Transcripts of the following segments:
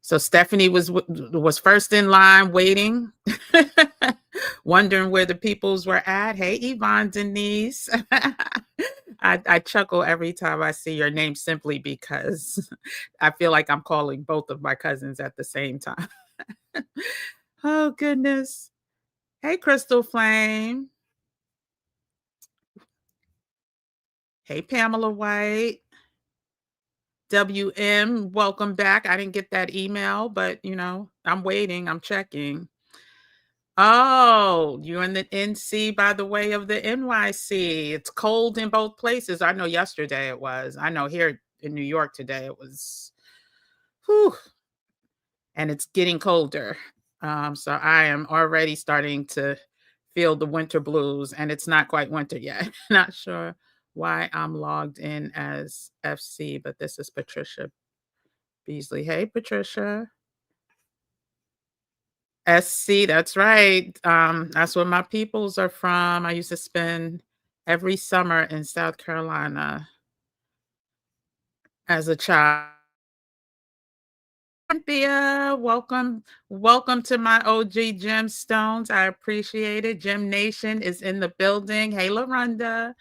So Stephanie was first in line waiting, wondering where the peoples were at. Hey, Yvonne Denise. I chuckle every time I see your name simply because I feel like I'm calling both of my cousins at the same time. Oh, goodness. Hey, Crystal Flame. Hey, Pamela White. WM, welcome back. I didn't get that email, but I'm waiting. I'm checking. Oh, you're in the NC by the way of the NYC. It's cold in both places. I know yesterday it was. I know here in New York today it was, whew, and it's getting colder. So I am already starting to feel the winter blues, and it's not quite winter yet. Not sure why I'm logged in as FC, but this is Patricia Beasley. Hey, Patricia. SC, that's right. That's where my peoples are from. I used to spend every summer in South Carolina as a child. Cynthia, welcome to my OG gemstones. I appreciate it. Gem Nation is in the building. Hey, LaRonda.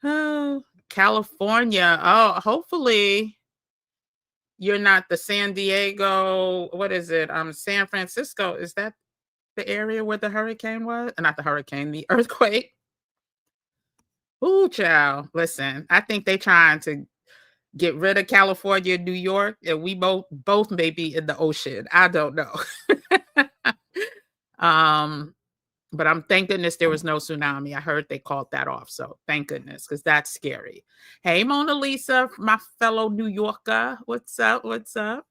Oh, California. Oh, hopefully you're not the San Diego. What is it? San Francisco. Is that the area where the hurricane was? Not the hurricane, the earthquake. Ooh, child. Listen, I think they trying to get rid of California, New York, and we both may be in the ocean. I don't know. But thank goodness there was no tsunami. I heard they called that off. So thank goodness, because that's scary. Hey, Mona Lisa, my fellow New Yorker. What's up? What's up?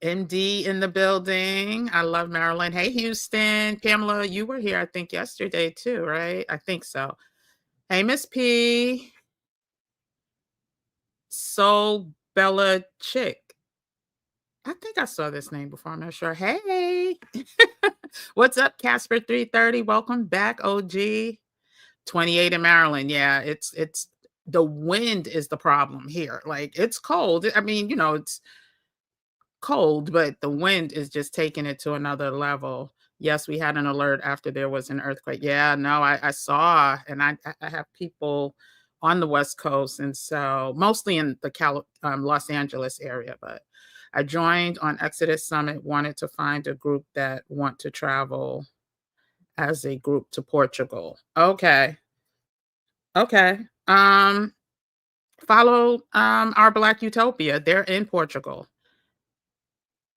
MD in the building. I love Maryland. Hey, Houston. Pamela, you were here, I think, yesterday too, right? I think so. Hey, Miss P. Soul Bella Chick. I think I saw this name before. I'm not sure. Hey. What's up, Casper 330? Welcome back, OG. 28 in Maryland. Yeah, it's the wind is the problem here. Like, it's cold. I mean, it's cold, but the wind is just taking it to another level. Yes, we had an alert after there was an earthquake. Yeah, no, I saw, and I have people on the West Coast, and so mostly in the Los Angeles area. But I joined on Exodus Summit, wanted to find a group that want to travel as a group to Portugal. Okay. Follow our Black Utopia. They're in Portugal.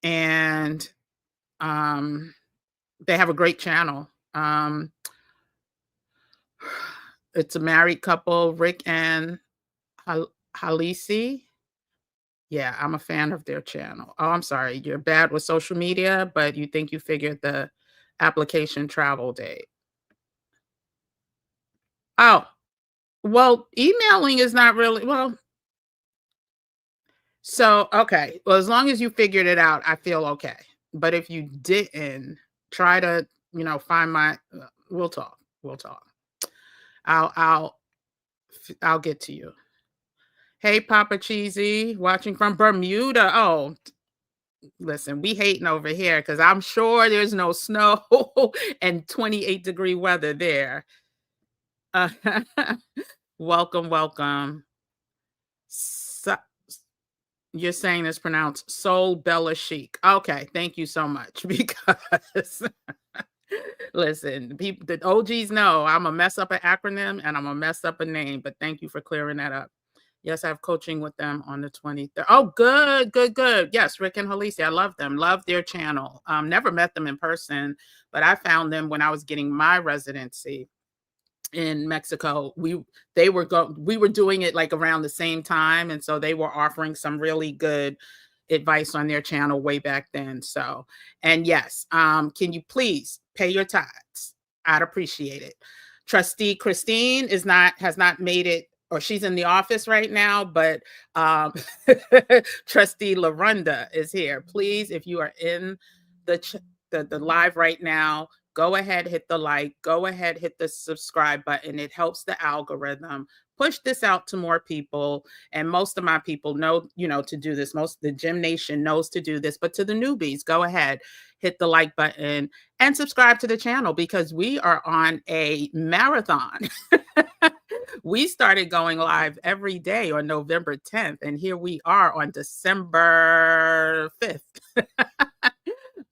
And they have a great channel. It's a married couple, Rick and Halisi. Yeah, I'm a fan of their channel. Oh, I'm sorry. You're bad with social media, but you think you figured the application travel date. Oh, well, emailing is not really, well, so, okay. Well, as long as you figured it out, I feel okay. But if you didn't, try to, find my, we'll talk. We'll talk. I'll get to you. Hey, Papa Cheesy, watching from Bermuda. Oh, listen, we hating over here because I'm sure there's no snow and 28-degree weather there. Welcome. You're saying it's pronounced Soul Bella Chic. Okay, thank you so much, because listen, people, the OGs know I'm a mess up an acronym and I'm a mess up a name, but thank you for clearing that up. Yes, I have coaching with them on the 23rd. Oh, good. Yes, Rick and Halisi, I love them. Love their channel. Never met them in person, but I found them when I was getting my residency in Mexico. We were doing it like around the same time, and so they were offering some really good advice on their channel way back then. So, and yes, can you please pay your tithes? I'd appreciate it. Trustee Christine has not made it, or she's in the office right now, but Trustee LaRonda is here. Please, if you are in the live right now, go ahead, hit the like, go ahead, hit the subscribe button. It helps the algorithm push this out to more people. And most of my people know, to do this. Most the Gym Nation knows to do this. But to the newbies, go ahead, hit the like button and subscribe to the channel because we are on a marathon. We started going live every day on November 10th, and here we are on December 5th.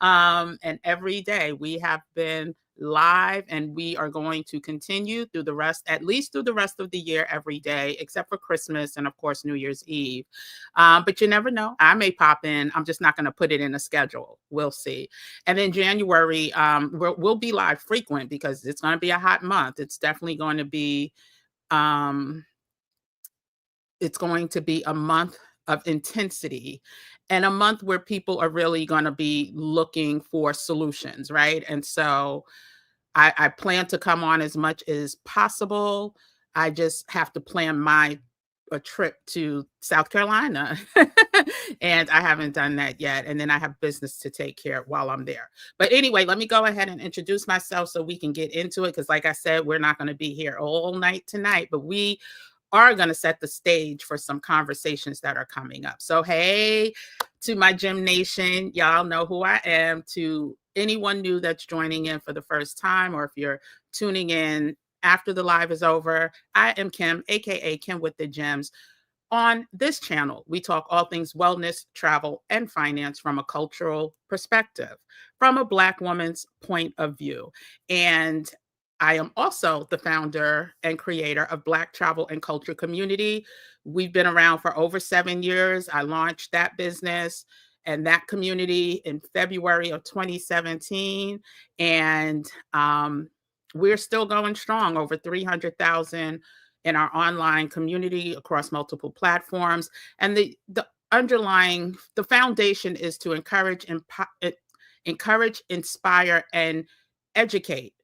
And every day we have been live, and we are going to continue through at least through the rest of the year, every day, except for Christmas and of course New Year's Eve. But you never know, I may pop in. I'm just not going to put it in a schedule. We'll see. And then January, we'll be live frequent because it's going to be a hot month. It's definitely going to be it's going to be a month of intensity and a month where people are really going to be looking for solutions, right? And so I plan to come on as much as possible. I just have to plan a trip to South Carolina. And I haven't done that yet. And then I have business to take care of while I'm there. But anyway, let me go ahead and introduce myself so we can get into it. Because like I said, we're not going to be here all night tonight, but we are going to set the stage for some conversations that are coming up. So, hey, to my Gym Nation, y'all know who I am. To anyone new that's joining in for the first time, or if you're tuning in after the live is over, I am Kim, aka Kim with the Gems. On this channel, we talk all things wellness, travel, and finance from a cultural perspective, from a Black woman's point of view. And I am also the founder and creator of Black Travel and Culture Community. We've been around for over 7 years. I launched that business and that community in February of 2017. And we're still going strong, over 300,000 in our online community across multiple platforms. And the foundation is to encourage, inspire, and educate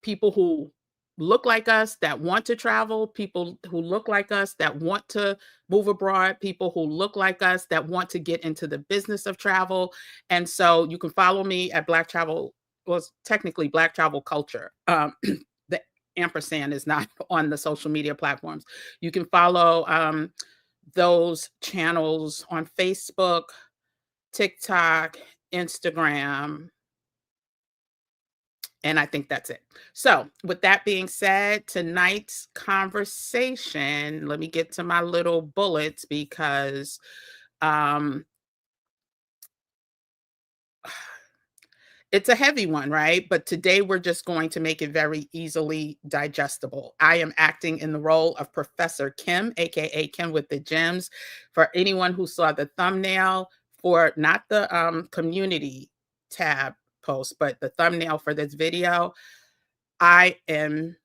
people who look like us that want to travel, people who look like us that want to move abroad, people who look like us that want to get into the business of travel. And so you can follow me at Black Travel, well, it's technically Black Travel Culture. The ampersand is not on the social media platforms. You can follow those channels on Facebook, TikTok, Instagram, and I think that's it. So with that being said, tonight's conversation, let me get to my little bullets because it's a heavy one, right? But today we're just going to make it very easily digestible. I am acting in the role of Professor Kim, aka Kim with the Gems. For anyone who saw the thumbnail for not the community tab post, but the thumbnail for this video, I haven't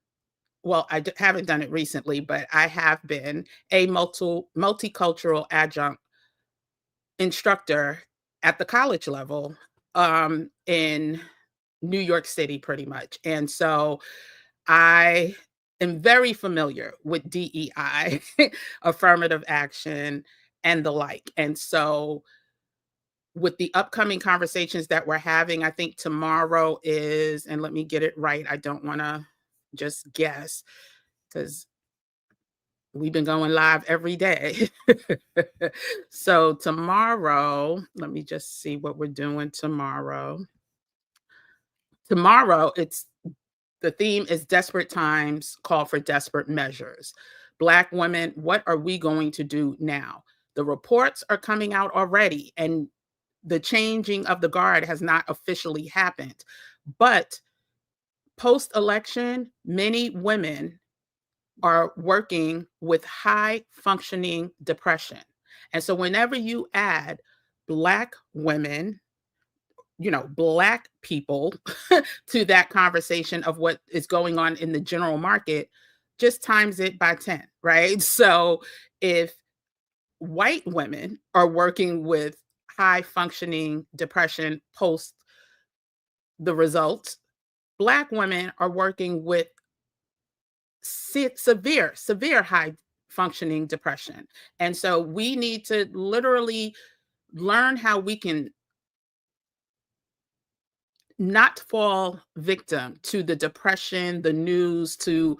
done it recently, but I have been a multicultural adjunct instructor at the college level in New York City, pretty much. And so I am very familiar with DEI, affirmative action, and the like. And so with the upcoming conversations that we're having, I think tomorrow is, and let me get it right, I don't want to just guess because we've been going live every day. So tomorrow, let me just see what we're doing tomorrow. Tomorrow, the theme is Desperate Times Call for Desperate Measures. Black women, what are we going to do now? The reports are coming out already, and the changing of the guard has not officially happened. But post-election, many women are working with high functioning depression. And so whenever you add Black women, Black people to that conversation of what is going on in the general market, just times it by 10, right? So if white women are working with high functioning depression post the results, Black women are working with severe high functioning depression. And so we need to literally learn how we can not fall victim to the depression, the news, to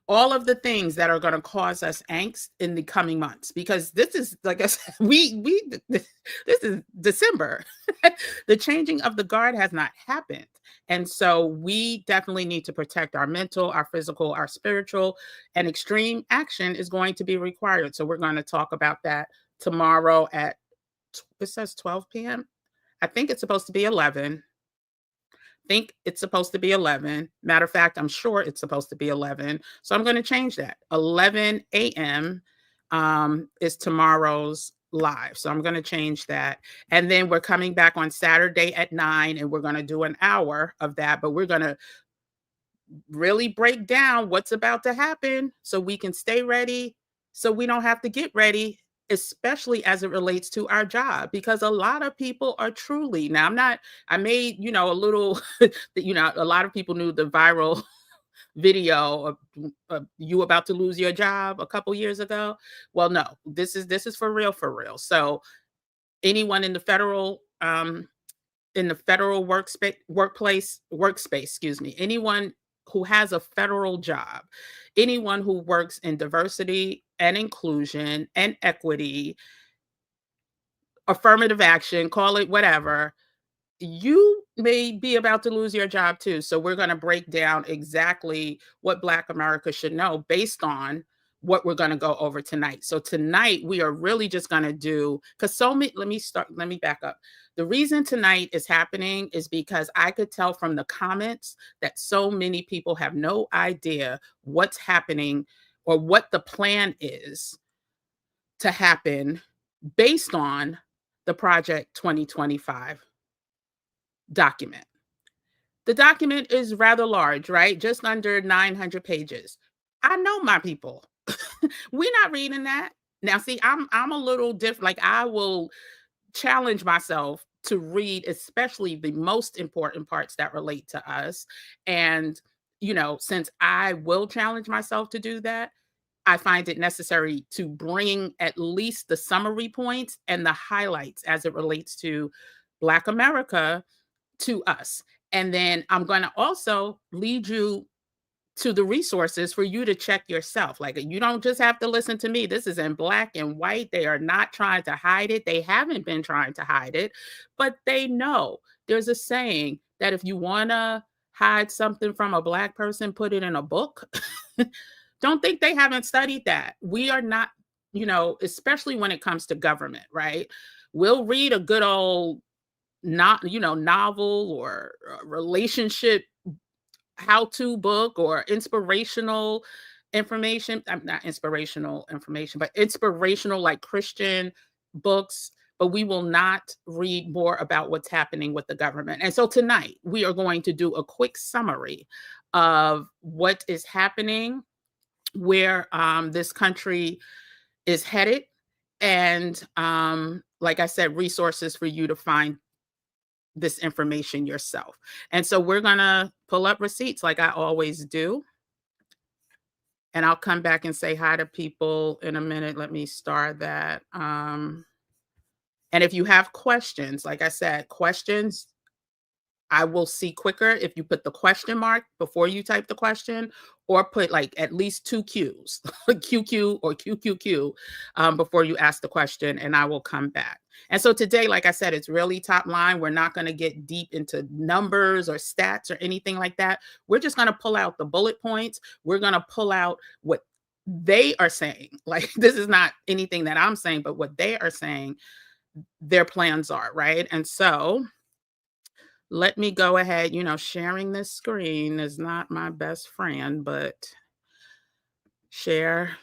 all of the things that are going to cause us angst in the coming months. Because this is, like I said, this is December. The changing of the guard has not happened. And so we definitely need to protect our mental, our physical, our spiritual, and extreme action is going to be required. So we're going to talk about that tomorrow at, it says 12 p.m. I think it's supposed to be 11. Think it's supposed to be 11. Matter of fact, I'm sure it's supposed to be 11. So I'm going to change that. 11 a.m. Is tomorrow's live. So I'm going to change that. And then we're coming back on Saturday at 9, and we're going to do an hour of that. But we're going to really break down what's about to happen so we can stay ready, so we don't have to get ready, especially as it relates to our job, because a lot of people are truly, now I made, a little, a lot of people knew the viral video of you about to lose your job a couple years ago. Well, no, this is for real, for real. So anyone in the federal, workspace, excuse me, anyone who has a federal job, anyone who works in diversity and inclusion and equity, affirmative action, call it whatever, you may be about to lose your job too. So we're going to break down exactly what Black America should know based on what we're going to go over tonight. So tonight we are really just going to do, because let me back up. The reason tonight is happening is because I could tell from the comments that so many people have no idea what's happening or what the plan is to happen based on the Project 2025 document. The document is rather large, right? Just under 900 pages. I know my people. We're not reading that. Now, see, I'm a little different. Like, I will challenge myself to read, especially the most important parts that relate to us. And, since I will challenge myself to do that, I find it necessary to bring at least the summary points and the highlights as it relates to Black America to us. And then I'm going to also lead you to the resources for you to check yourself. Like, you don't just have to listen to me. This is in black and white. They are not trying to hide it. They haven't been trying to hide it, but they know. There's a saying that if you want to hide something from a Black person, put it in a book. Don't think they haven't studied that. We are not, especially when it comes to government, right? We'll read a good old novel or a relationship how-to book or inspirational information. Not inspirational information, but inspirational, like Christian books. But we will not read more about what's happening with the government. And so tonight we are going to do a quick summary of what is happening, where this country is headed, and like I said, resources for you to find this information yourself. And so we're going to pull up receipts like I always do. And I'll come back and say hi to people in a minute. Let me start that. And if you have questions, like I said, questions, I will see quicker if you put the question mark before you type the question, or put like at least 2 Qs, QQ or QQQ, before you ask the question, and I will come back. And so today, like I said, it's really top line. We're not going to get deep into numbers or stats or anything like that. We're just going to pull out the bullet points. We're going to pull out what they are saying. Like, this is not anything that I'm saying, but what they are saying their plans are, right? And so let me go ahead. Sharing this screen is not my best friend, but share.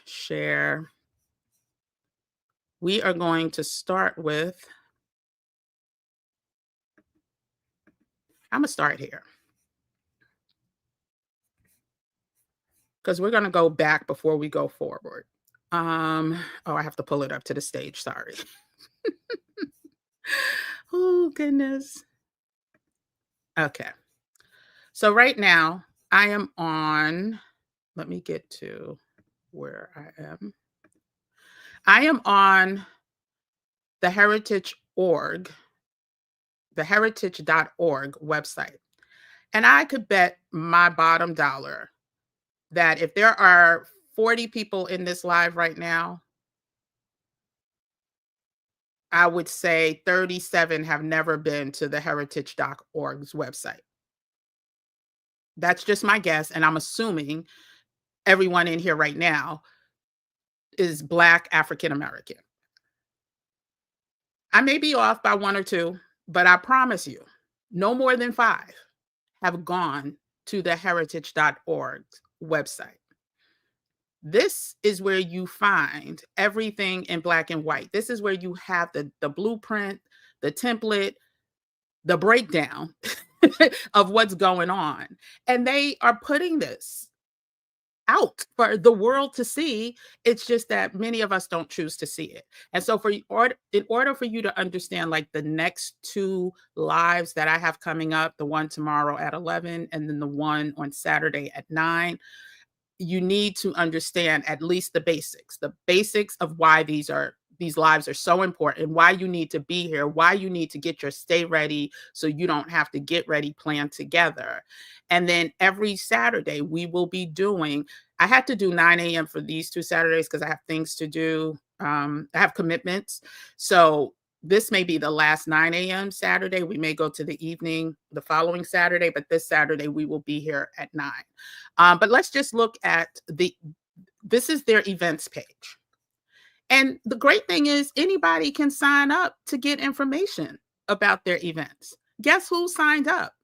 We are going to start with, I'm going to start here, because we're going to go back before we go forward. Oh, I have to pull it up to the stage. Sorry. Oh, goodness. Okay. So right now I am on, let me get to where I am. I am on the heritage.org website. And I could bet my bottom dollar that if there are 40 people in this live right now, I would say 37 have never been to the heritage.org's website. That's just my guess, and I'm assuming everyone in here right now is Black African American. I may be off by 1 or 2, but I promise you, no more than 5 have gone to the heritage.org website. This is where you find everything in black and white. This is where you have the blueprint, the template, the breakdown of what's going on. And they are putting this out for the world to see. It's just that many of us don't choose to see it. And so in order for you to understand like the next 2 lives that I have coming up, the one tomorrow at 11 and then the one on Saturday at 9, you need to understand at least the basics of why these lives are so important, why you need to be here, why you need to get your stay ready so you don't have to get ready planned together. And then every Saturday we will be doing, I had to do 9 a.m. for these 2 Saturdays because I have things to do. I have commitments. So this may be the last 9 a.m. Saturday. We may go to the evening the following Saturday, but this Saturday we will be here at 9. But let's just look at this is their events page. And the great thing is anybody can sign up to get information about their events. Guess who signed up?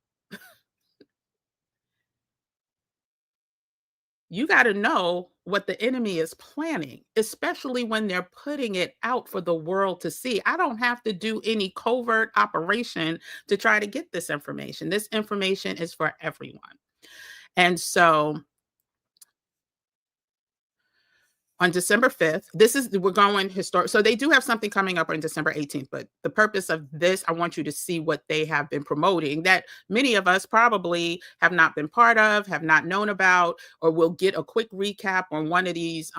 You got to know what the enemy is planning, especially when they're putting it out for the world to see. I don't have to do any covert operation to try to get this information. This information is for everyone. And so on December 5th, we're going historic. So they do have something coming up on December 18th, but the purpose of this, I want you to see what they have been promoting that many of us probably have not been part of, have not known about, or will get a quick recap on one of these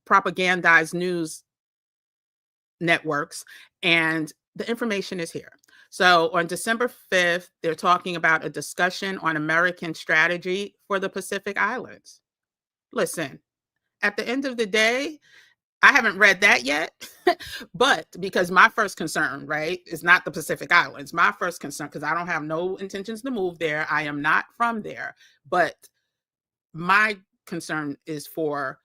propagandized news networks. And the information is here. So on December 5th, they're talking about a discussion on American strategy for the Pacific Islands. Listen, at the end of the day, I haven't read that yet, but because my first concern, right, is not the Pacific Islands. My first concern, because I don't have no intentions to move there. I am not from there, but my concern is for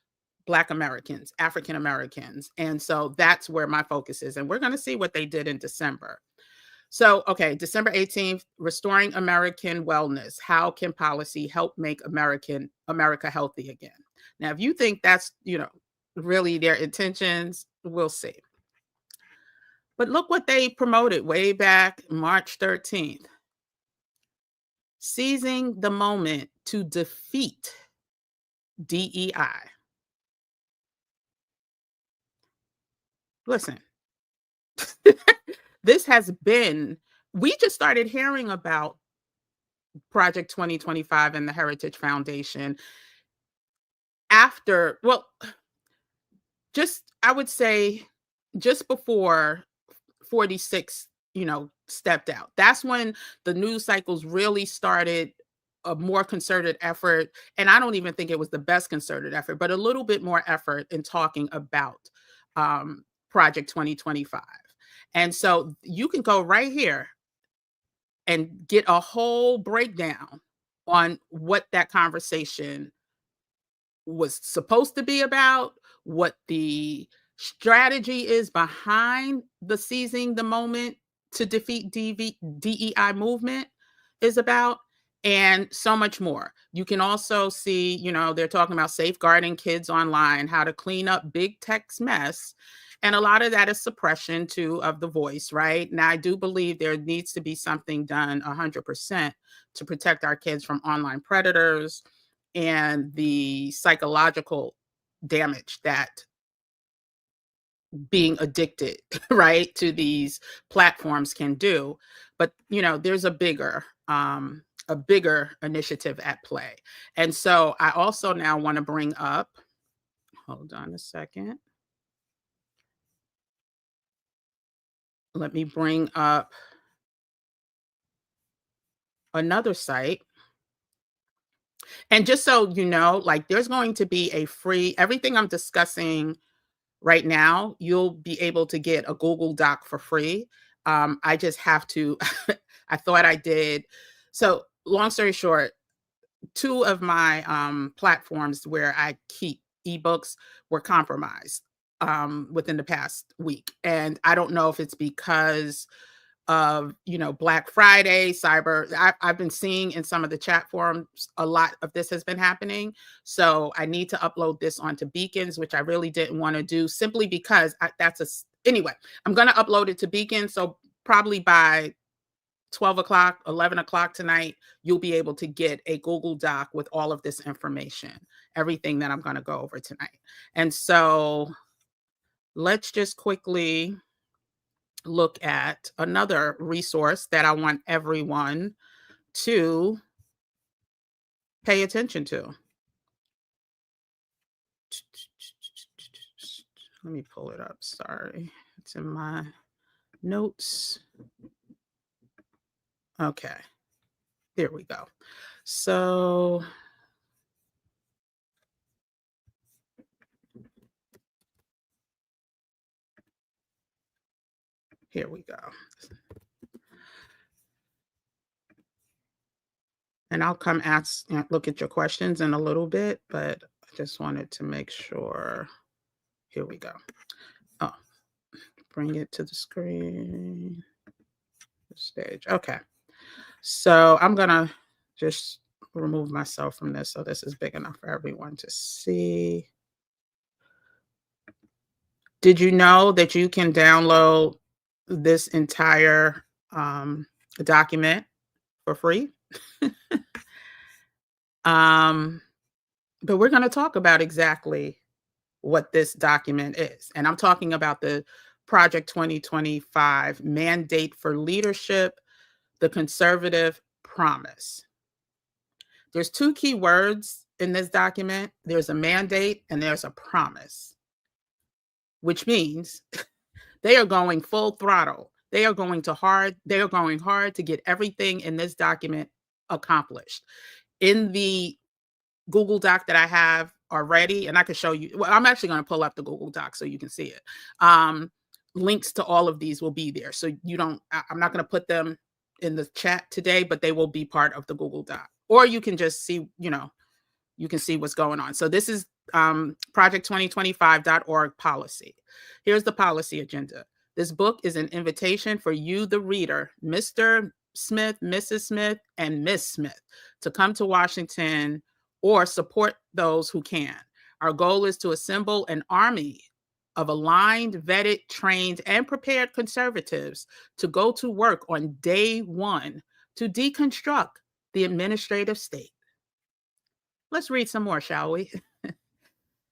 Black Americans, African Americans. And so that's where my focus is. And we're going to see what they did in December. So, okay, December 18th, restoring American wellness. How can policy help make America healthy again? Now, if you think that's, really their intentions, we'll see. But look what they promoted way back March 13th. Seizing the moment to defeat DEI. Listen, we just started hearing about Project 2025 and the Heritage Foundation after, well, I would say just before 46, stepped out. That's when the news cycles really started a more concerted effort. And I don't even think it was the best concerted effort, but a little bit more effort in talking about Project 2025. And so you can go right here and get a whole breakdown on what that conversation was supposed to be about, what the strategy is behind the seizing the moment to defeat DEI movement is about, and so much more. You can also see, they're talking about safeguarding kids online, how to clean up big tech's mess. And a lot of that is suppression too of the voice, right? Now, I do believe there needs to be something done 100% to protect our kids from online predators and the psychological damage that being addicted, right, to these platforms can do. But, there's a bigger initiative at play. And so I also now want to bring up, hold on a second. Let me bring up, another site. And just so you know, like there's going to be a free, everything I'm discussing right now, you'll be able to get a Google Doc for free. I just have to, I thought I did. So long story short, two of my platforms where I keep ebooks were compromised within the past week. And I don't know if it's because of, Black Friday, cyber. I've been seeing in some of the chat forums a lot of this has been happening. So I need to upload this onto Beacons, which I really didn't want to do simply because anyway, I'm going to upload it to Beacon. So probably by 12 o'clock, 11 o'clock tonight, you'll be able to get a Google Doc with all of this information, everything that I'm going to go over tonight. And so let's just quickly look at another resource that I want everyone to pay attention to. Let me pull it up. Sorry, it's in my notes. Okay, here we go. So here we go. And I'll come look at your questions in a little bit, but I just wanted to make sure. Here we go. Oh, bring it to the screen. The stage. Okay. So I'm going to just remove myself from this. So this is big enough for everyone to see. Did you know that you can download this entire document for free? But we're going to talk about exactly what this document is. And I'm talking about the Project 2025 Mandate for Leadership, the Conservative Promise. There's two key words in this document. There's a mandate and there's a promise, which means they are going full throttle. They are going hard to get everything in this document accomplished. In the Google Doc that I have already, and I can show you, well, I'm actually going to pull up the Google Doc so you can see it. Links to all of these will be there. So I'm not going to put them in the chat today, but they will be part of the Google Doc. Or you can just see, you can see what's going on. So this is project2025.org policy. Here's the policy agenda. This book is an invitation for you, the reader, Mr. Smith, Mrs. Smith, and Miss Smith, to come to Washington or support those who can. Our goal is to assemble an army of aligned, vetted, trained, and prepared conservatives to go to work on day one to deconstruct the administrative state. Let's read some more, shall we?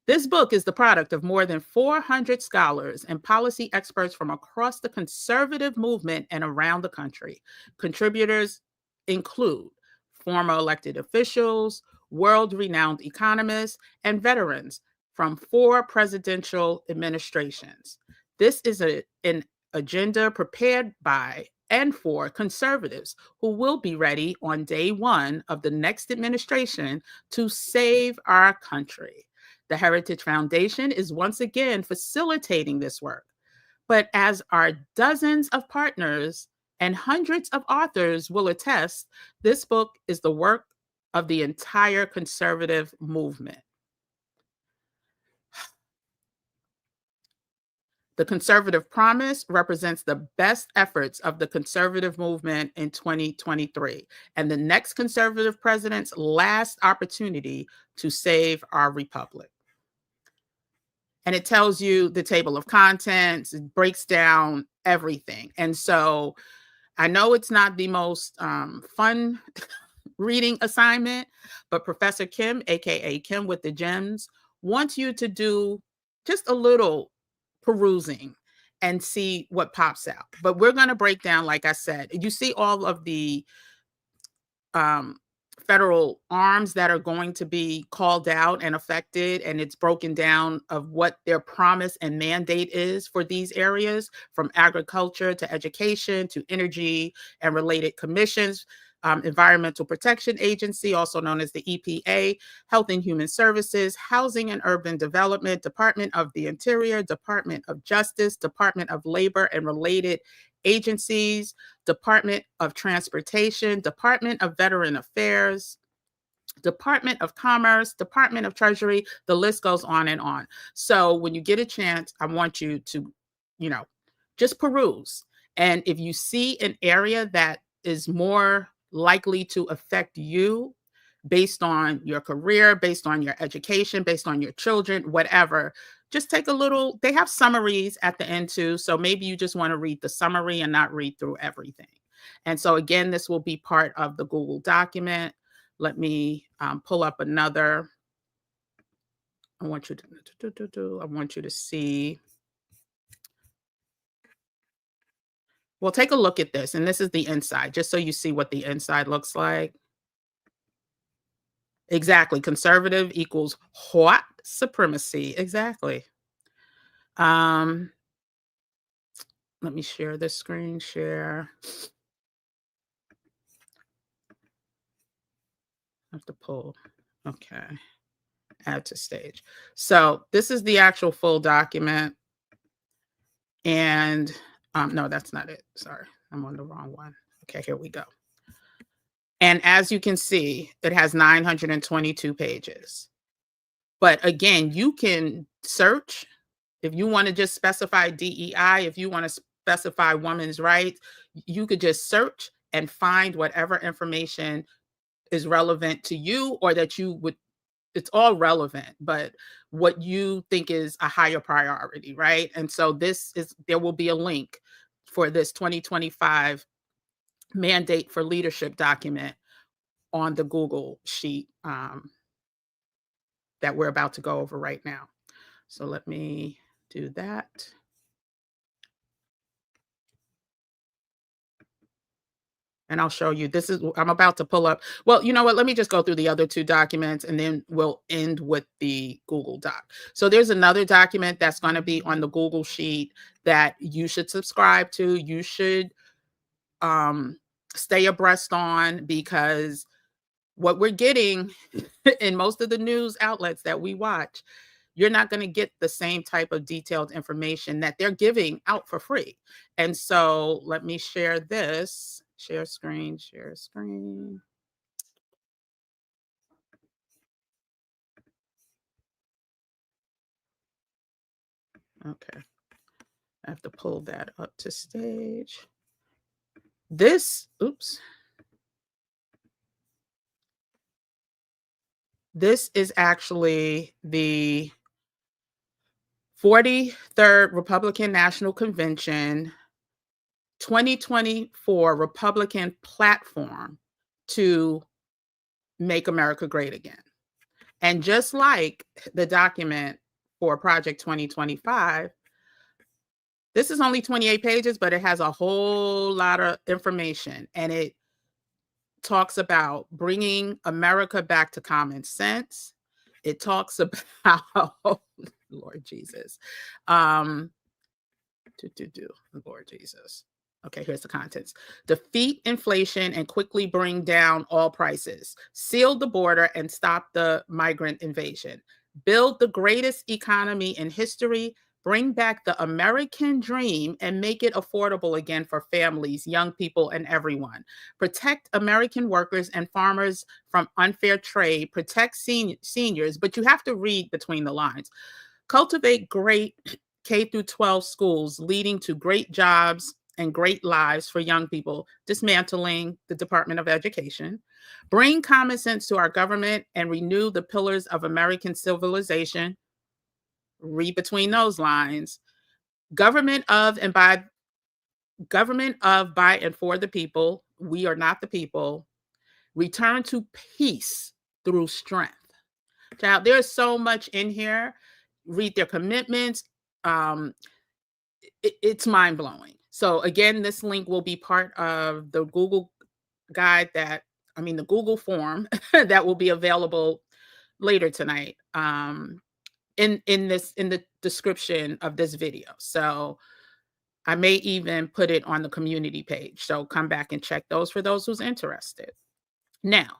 This book is the product of more than 400 scholars and policy experts from across the conservative movement and around the country. Contributors include former elected officials, world-renowned economists, and veterans from 4 presidential administrations. This is an agenda prepared by and for conservatives who will be ready on day one of the next administration to save our country. The Heritage Foundation is once again facilitating this work, but as our dozens of partners and hundreds of authors will attest, this book is the work of the entire conservative movement. The Conservative Promise represents the best efforts of the conservative movement in 2023 and the next conservative president's last opportunity to save our republic. And it tells you the table of contents, it breaks down everything. And so I know it's not the most fun reading assignment, but Professor Kim, aka Kim with the Gems, wants you to do just a little perusing and see what pops out. But we're going to break down, like I said, you see all of the federal arms that are going to be called out and affected, and it's broken down of what their promise and mandate is for these areas, from agriculture to education to energy and related commissions. Environmental Protection Agency, also known as the EPA, Health and Human Services, Housing and Urban Development, Department of the Interior, Department of Justice, Department of Labor and related agencies, Department of Transportation, Department of Veteran Affairs, Department of Commerce, Department of Treasury, the list goes on and on. So when you get a chance, I want you to, you know, just peruse. And if you see an area that is more likely to affect you based on your career, based on your education, based on your children, whatever, just take a little, they have summaries at the end too. So maybe you just want to read the summary and not read through everything. And so again, this will be part of the Google document. Let me pull up another. I want you to see. Well, take a look at this. And this is the inside, just so you see what the inside looks like. Exactly. Conservative equals what? Supremacy. Exactly. Let me share this screen share. I have to pull. Okay. Add to stage. So this is the actual full document. And no, that's not it. Sorry, I'm on the wrong one. Okay, here we go. And as you can see, it has 922 pages. But again, you can search if you want to just specify DEI, if you want to specify women's rights, you could just search and find whatever information is relevant to you or that you would, it's all relevant, but what you think is a higher priority, right? And so there will be a link for this 2025 mandate for leadership document on the Google sheet that we're about to go over right now. So let me do that. And I'll show you, I'm about to pull up. Well, you know what? Let me just go through the other two documents and then we'll end with the Google Doc. So there's another document that's going to be on the Google sheet that you should subscribe to. You should stay abreast on, because what we're getting in most of the news outlets that we watch, you're not going to get the same type of detailed information that they're giving out for free. And so let me share this. Share screen, share screen. Okay. I have to pull that up to stage. This, oops. This is actually the 43rd Republican National Convention 2024 Republican platform to make America great again. And just like the document for Project 2025, this is only 28 pages, but it has a whole lot of information. And it talks about bringing America back to common sense. It talks about, Lord Jesus, Lord Jesus. Okay, here's the contents. Defeat inflation and quickly bring down all prices. Seal the border and stop the migrant invasion. Build the greatest economy in history. Bring back the American dream and make it affordable again for families, young people, and everyone. Protect American workers and farmers from unfair trade. Protect seniors, but you have to read between the lines. Cultivate great K through 12 schools, leading to great jobs and great lives for young people, dismantling the Department of Education. Bring common sense to our government and renew the pillars of American civilization. Read between those lines. Government of, by and for the people. We are not the people. Return to peace through strength. Child, there's so much in here. Read their commitments. It's mind-blowing. So again, this link will be part of the Google guide the Google form that will be available later tonight in the description of this video. So I may even put it on the community page. So come back and check those for those who's interested. Now,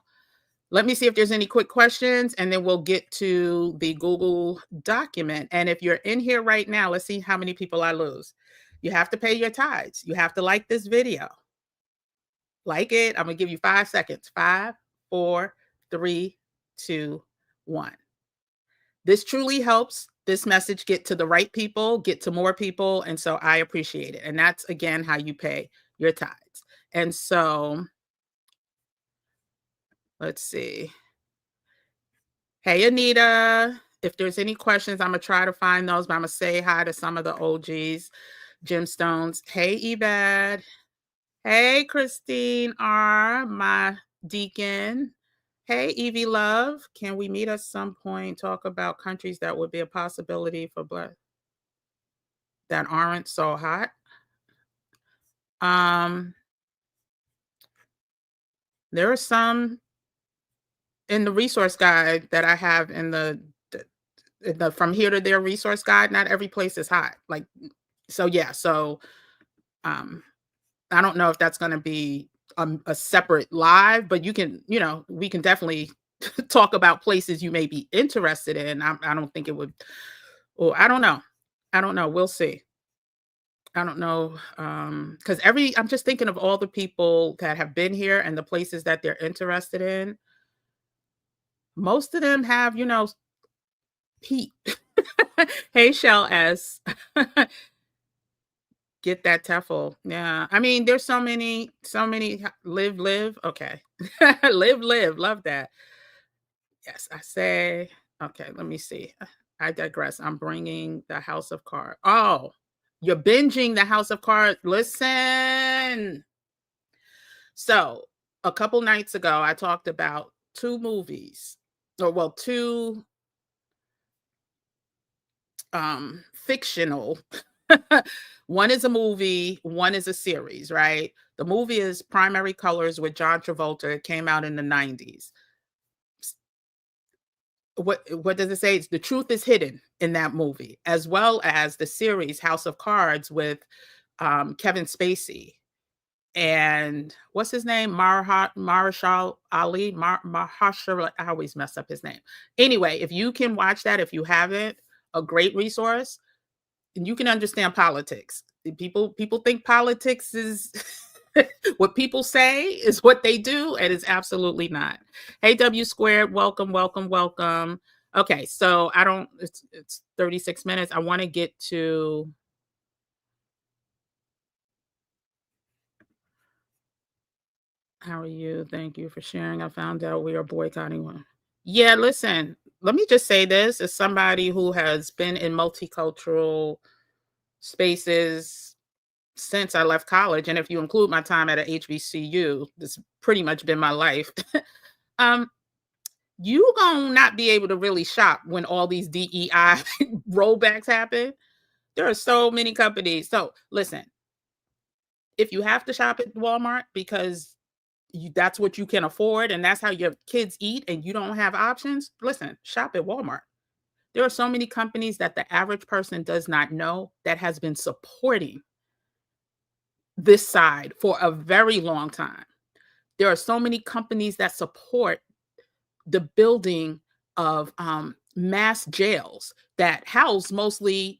let me see if there's any quick questions, and then we'll get to the Google document. And if you're in here right now, let's see how many people I lose. You have to pay your tithes. You have to like this video. Like it. I'm going to give you 5 seconds. 5, 4, 3, 2, 1. This truly helps this message get to the right people, get to more people. And so I appreciate it. And that's, again, how you pay your tithes. And so let's see. Hey, Anita. If there's any questions, I'm going to try to find those, but I'm going to say hi to some of the OGs, gemstones. Hey, Ebad. Hey, Christine R., my deacon. Hey, Evie Love. Can we meet at some point, talk about countries that would be a possibility for blood that aren't so hot? There are some in the resource guide that I have in the from here to there resource guide. Not every place is hot. Like, so yeah. So I don't know if that's going to be a separate live, but you can, we can definitely talk about places you may be interested in. I don't think it would, or I don't know. I don't know. We'll see. I don't know. Because I'm just thinking of all the people that have been here and the places that they're interested in. Most of them have, heat. Hey, Shell S. Get that TEFL. Yeah. I mean, there's so many live. Okay. live. Love that. Yes, I say, okay, let me see. I digress. I'm bringing the House of Cards. Oh, you're binging the House of Cards. Listen. So a couple nights ago, I talked about 2 movies, or well, 2 fictional. One is a movie, one is a series, right? The movie is Primary Colors with John Travolta. It came out in the 90s. What does it say? It's The Truth is Hidden in that movie, as well as the series House of Cards with Kevin Spacey and what's his name? Marshall Ali. Mahershala. I always mess up his name. Anyway, if you can watch that, if you haven't, a great resource, and you can understand politics. People think politics is what people say is what they do, and it's absolutely not. Hey, W Squared, welcome. Okay, so it's 36 minutes. I want to get to, how are you? Thank you for sharing. I found out we are boycotting one. Yeah, listen, let me just say this as somebody who has been in multicultural spaces since I left college, and if you include my time at a HBCU, this pretty much been my life. You gonna not be able to really shop when all these DEI rollbacks happen. There are so many companies. So listen, if you have to shop at Walmart because that's what you can afford and that's how your kids eat and you don't have options, listen, shop at Walmart. There are so many companies that the average person does not know that has been supporting this side for a very long time. There are so many companies that support the building of mass jails that house mostly,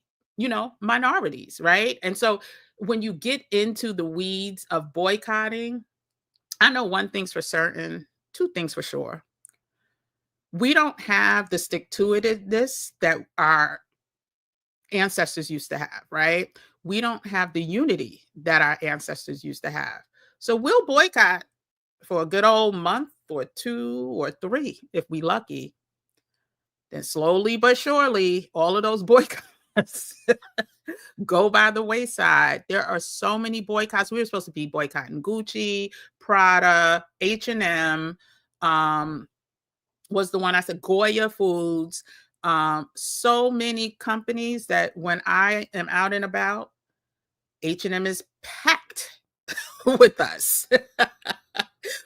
minorities, right? And so when you get into the weeds of boycotting, I know one thing's for certain, 2 things for sure. We don't have the stick-to-itiveness that our ancestors used to have, right? We don't have the unity that our ancestors used to have. So we'll boycott for a good old month or 2 or 3 if we lucky. Then slowly but surely, all of those boycotts go by the wayside. There are so many boycotts. We were supposed to be boycotting Gucci, Prada, H&M, was the one I said, Goya Foods. So many companies that when I am out and about, H&M is packed with us.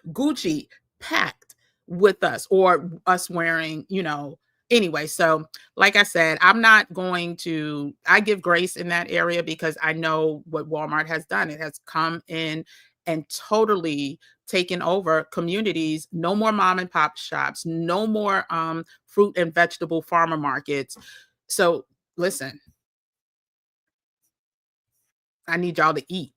Gucci packed with us, or us wearing, Anyway, so like I said, I'm not going to, I give grace in that area because I know what Walmart has done. It has come in and totally taken over communities. No more mom and pop shops, no more fruit and vegetable farmer markets. So listen, I need y'all to eat.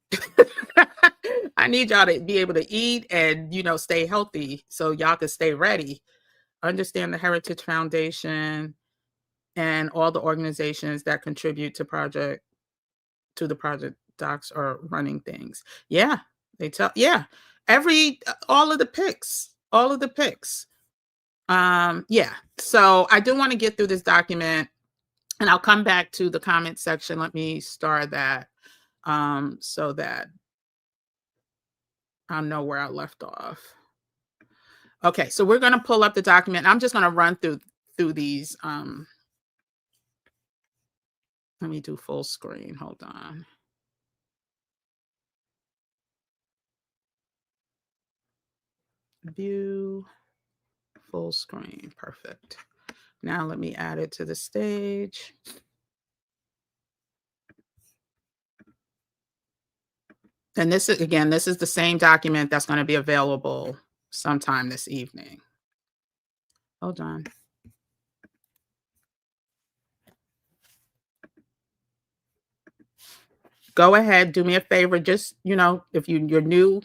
I need y'all to be able to eat and, stay healthy so y'all can stay ready. Understand the Heritage Foundation and all the organizations that contribute to the project docs are running things. Yeah, yeah, all of the picks. Yeah. So I do want to get through this document and I'll come back to the comment section. Let me star that so that I'll know where I left off. Okay, so we're going to pull up the document. I'm just going to run through these. Let me do full screen. Hold on. View full screen. Perfect. Now let me add it to the stage. And this is the same document that's going to be available sometime this evening. Hold on. Go ahead, do me a favor. Just, if you're new,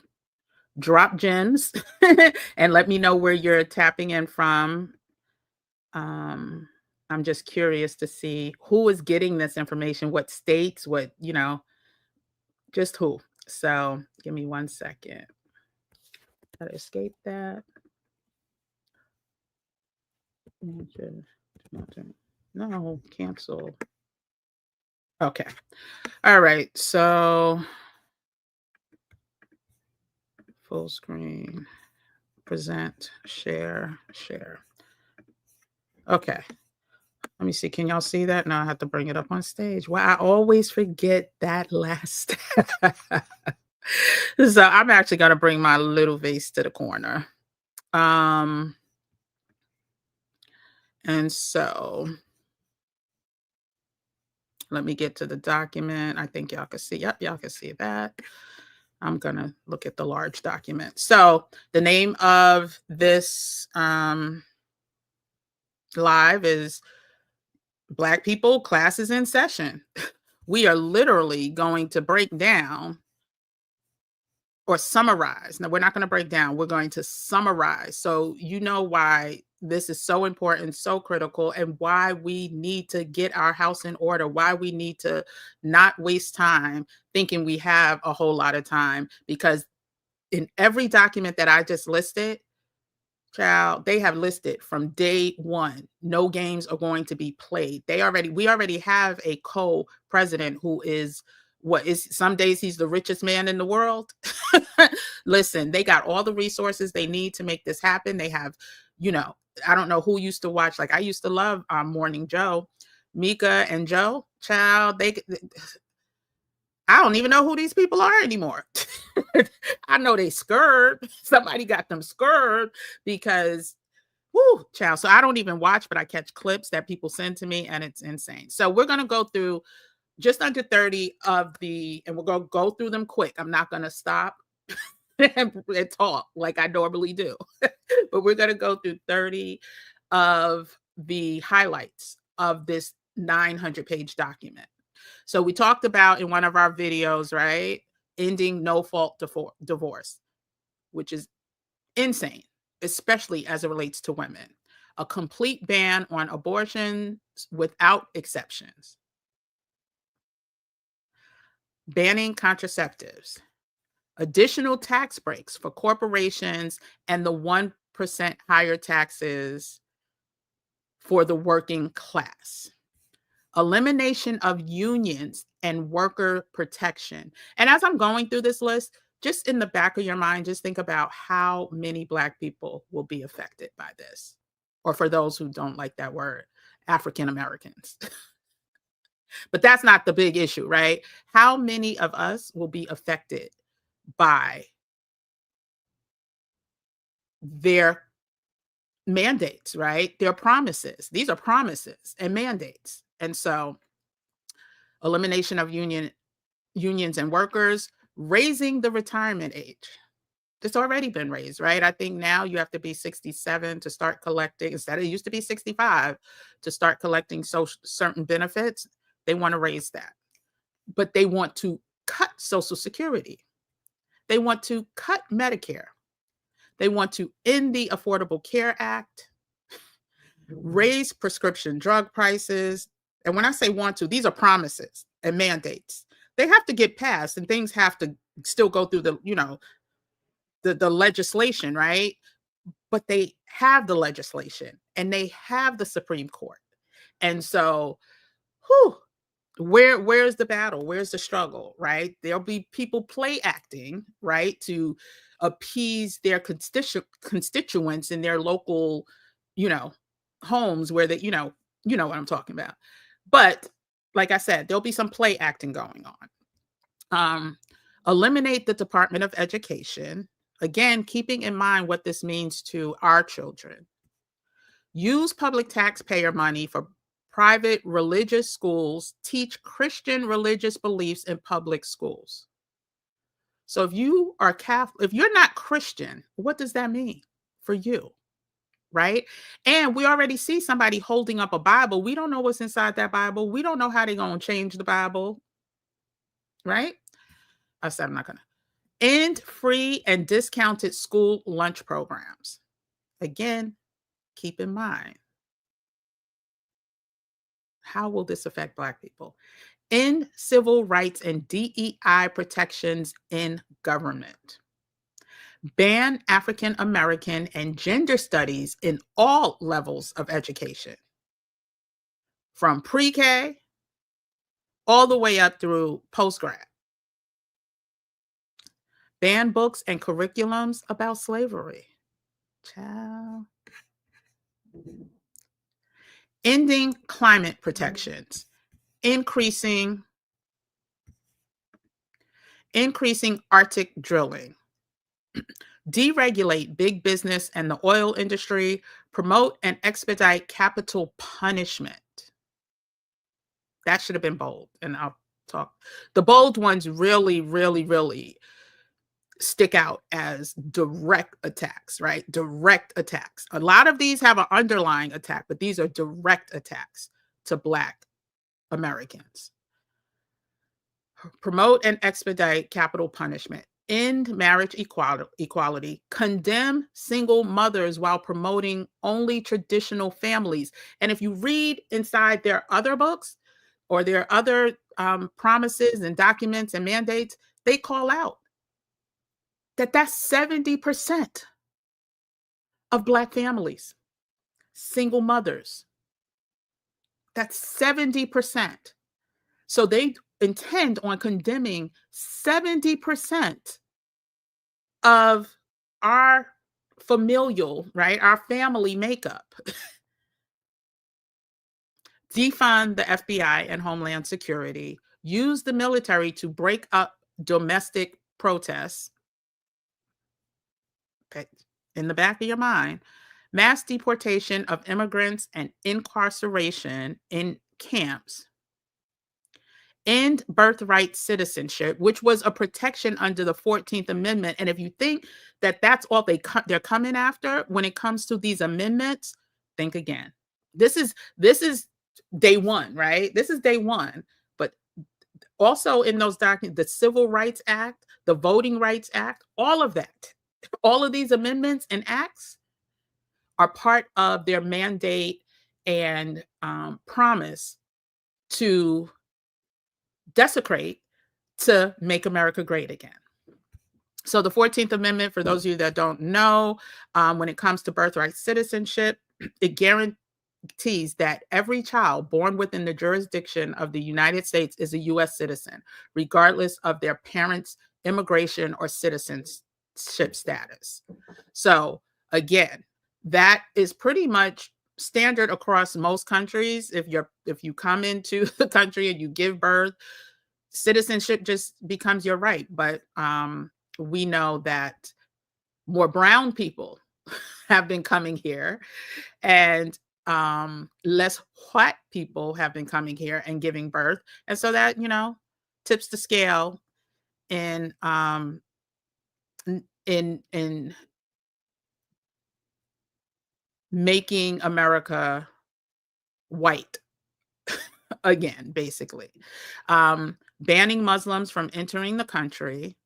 drop gems and let me know where you're tapping in from. I'm just curious to see who is getting this information, what states, what, just who. So give me 1 second. Gotta escape that. No, cancel. Okay. All right. So full screen, present, share. Okay. Let me see. Can y'all see that? Now I have to bring it up on stage. Well, I always forget that last step. So I'm actually going to bring my little vase to the corner. And so let me get to the document. I think y'all can see. Yep, y'all can see that. I'm going to look at the large document. So the name of this live is Black People Classes in Session. We are literally going to break down or summarize. Now, we're not going to break down. We're going to summarize. So you know why this is so important, so critical, and why we need to get our house in order, why we need to not waste time thinking we have a whole lot of time. Because in every document that I just listed, child, they have listed from day one, no games are going to be played. We already have a co-president who is some days he's the richest man in the world. Listen, they got all the resources they need to make this happen. They have, I don't know who used to watch, like I used to love Morning Joe, Mika and Joe, child, I don't even know who these people are anymore. I know they scared. Somebody got them scared because, whoo, child. So I don't even watch, but I catch clips that people send to me and it's insane. So we're going to go through just under 30 and we're going to go through them quick. I'm not going to stop and talk like I normally do, but we're going to go through 30 of the highlights of this 900-page document. So we talked about in one of our videos, right? Ending no-fault divorce, which is insane, especially as it relates to women. A complete ban on abortions without exceptions. Banning contraceptives. Additional tax breaks for corporations and the 1% higher taxes for the working class. Elimination of unions and worker protection. And as I'm going through this list, just in the back of your mind, just think about how many Black people will be affected by this. Or for those who don't like that word, African Americans. But that's not the big issue, right? How many of us will be affected by their mandates, right? They're promises. These are promises and mandates. And so elimination of unions and workers, raising the retirement age. It's already been raised, right? I think now you have to be 67 to start collecting. Instead, it used to be 65 to start collecting certain benefits. They want to raise that. But they want to cut Social Security. They want to cut Medicare. They want to end the Affordable Care Act, raise prescription drug prices. And when I say want to, these are promises and mandates. They have to get passed and things have to still go through the legislation, right? But they have the legislation and they have the Supreme Court. And so, where's the battle? Where's the struggle, right? There'll be people play acting, right, to appease their constituents in their local, homes where they, you know what I'm talking about. But like I said, there'll be some play acting going on. Eliminate the Department of Education. Again, keeping in mind what this means to our children. Use public taxpayer money for private religious schools. Teach Christian religious beliefs in public schools. So if you are Catholic, if you're not Christian, what does that mean for you? Right? And we already see somebody holding up a Bible. We don't know what's inside that Bible. We don't know how they're going to change the Bible. Right? I said I'm not going to. End free and discounted school lunch programs. Again, keep in mind, how will this affect Black people? End civil rights and DEI protections in government. Ban African American and gender studies in all levels of education, from pre-K all the way up through post-grad. Ban books and curriculums about slavery. Child. Ending climate protections. Increasing Arctic drilling. Deregulate big business and the oil industry. Promote and expedite capital punishment. That should have been bold, and I'll talk. The bold ones really, really, really stick out as direct attacks, right? Direct attacks. A lot of these have an underlying attack, but these are direct attacks to Black Americans. Promote and expedite capital punishment. End marriage equality. Condemn single mothers while promoting only traditional families. And if you read inside their other books or their other promises and documents and mandates, they call out that's 70% of Black families, single mothers. That's 70%. So they intend on condemning 70% of our familial, right, our family makeup. Defund the FBI and Homeland Security. Use the military to break up domestic protests. In the back of your mind, mass deportation of immigrants and incarceration in camps. End birthright citizenship, which was a protection under the 14th Amendment. And if you think that that's all they're coming after when it comes to these amendments, think again. This is day one, right? This is day one. But also in those documents, the Civil Rights Act, the Voting Rights Act, all of that, all of these amendments and acts are part of their mandate and promise to desecrate to make America great again. So the 14th Amendment, for those of you that don't know, when it comes to birthright citizenship, it guarantees that every child born within the jurisdiction of the United States is a U.S. citizen, regardless of their parents' immigration or citizenship status. So again, that is pretty much standard across most countries. If you come into the country and you give birth, citizenship just becomes your right. But we know that more brown people have been coming here, and less white people have been coming here and giving birth. And so that, tips the scale in in making America white again, basically. Banning Muslims from entering the country.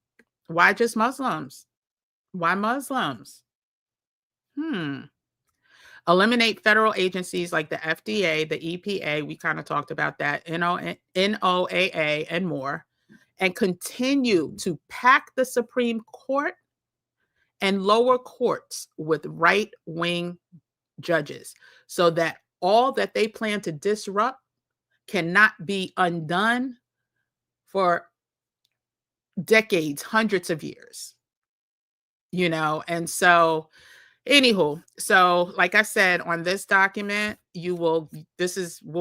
Why just Muslims? Why Muslims? Hmm. Eliminate federal agencies like the FDA, the EPA, we kind of talked about that, NOAA, and more, and continue to pack the Supreme Court and lower courts with right-wing judges so that all that they plan to disrupt cannot be undone for decades, hundreds of years, and so anywho, so like I said, on this document, will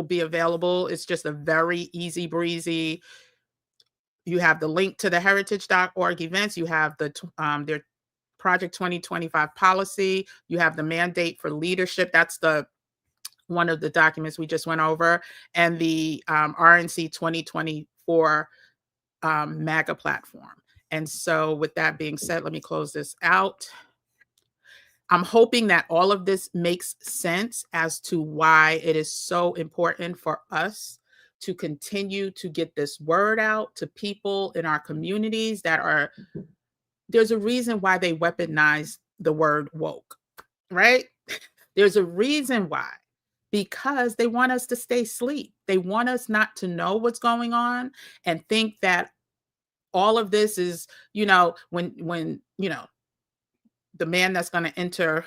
be available. It's just a very easy breezy. You have the link to the heritage.org events. You have their Project 2025 policy. You have the mandate for leadership. That's one of the documents we just went over, and the RNC 2024 MAGA platform. And so with that being said, let me close this out. I'm hoping that all of this makes sense as to why it is so important for us to continue to get this word out to people in our communities there's a reason why they weaponize the word woke, right? There's a reason why, because they want us to stay asleep. They want us not to know what's going on and think that all of this is, when the man that's going to enter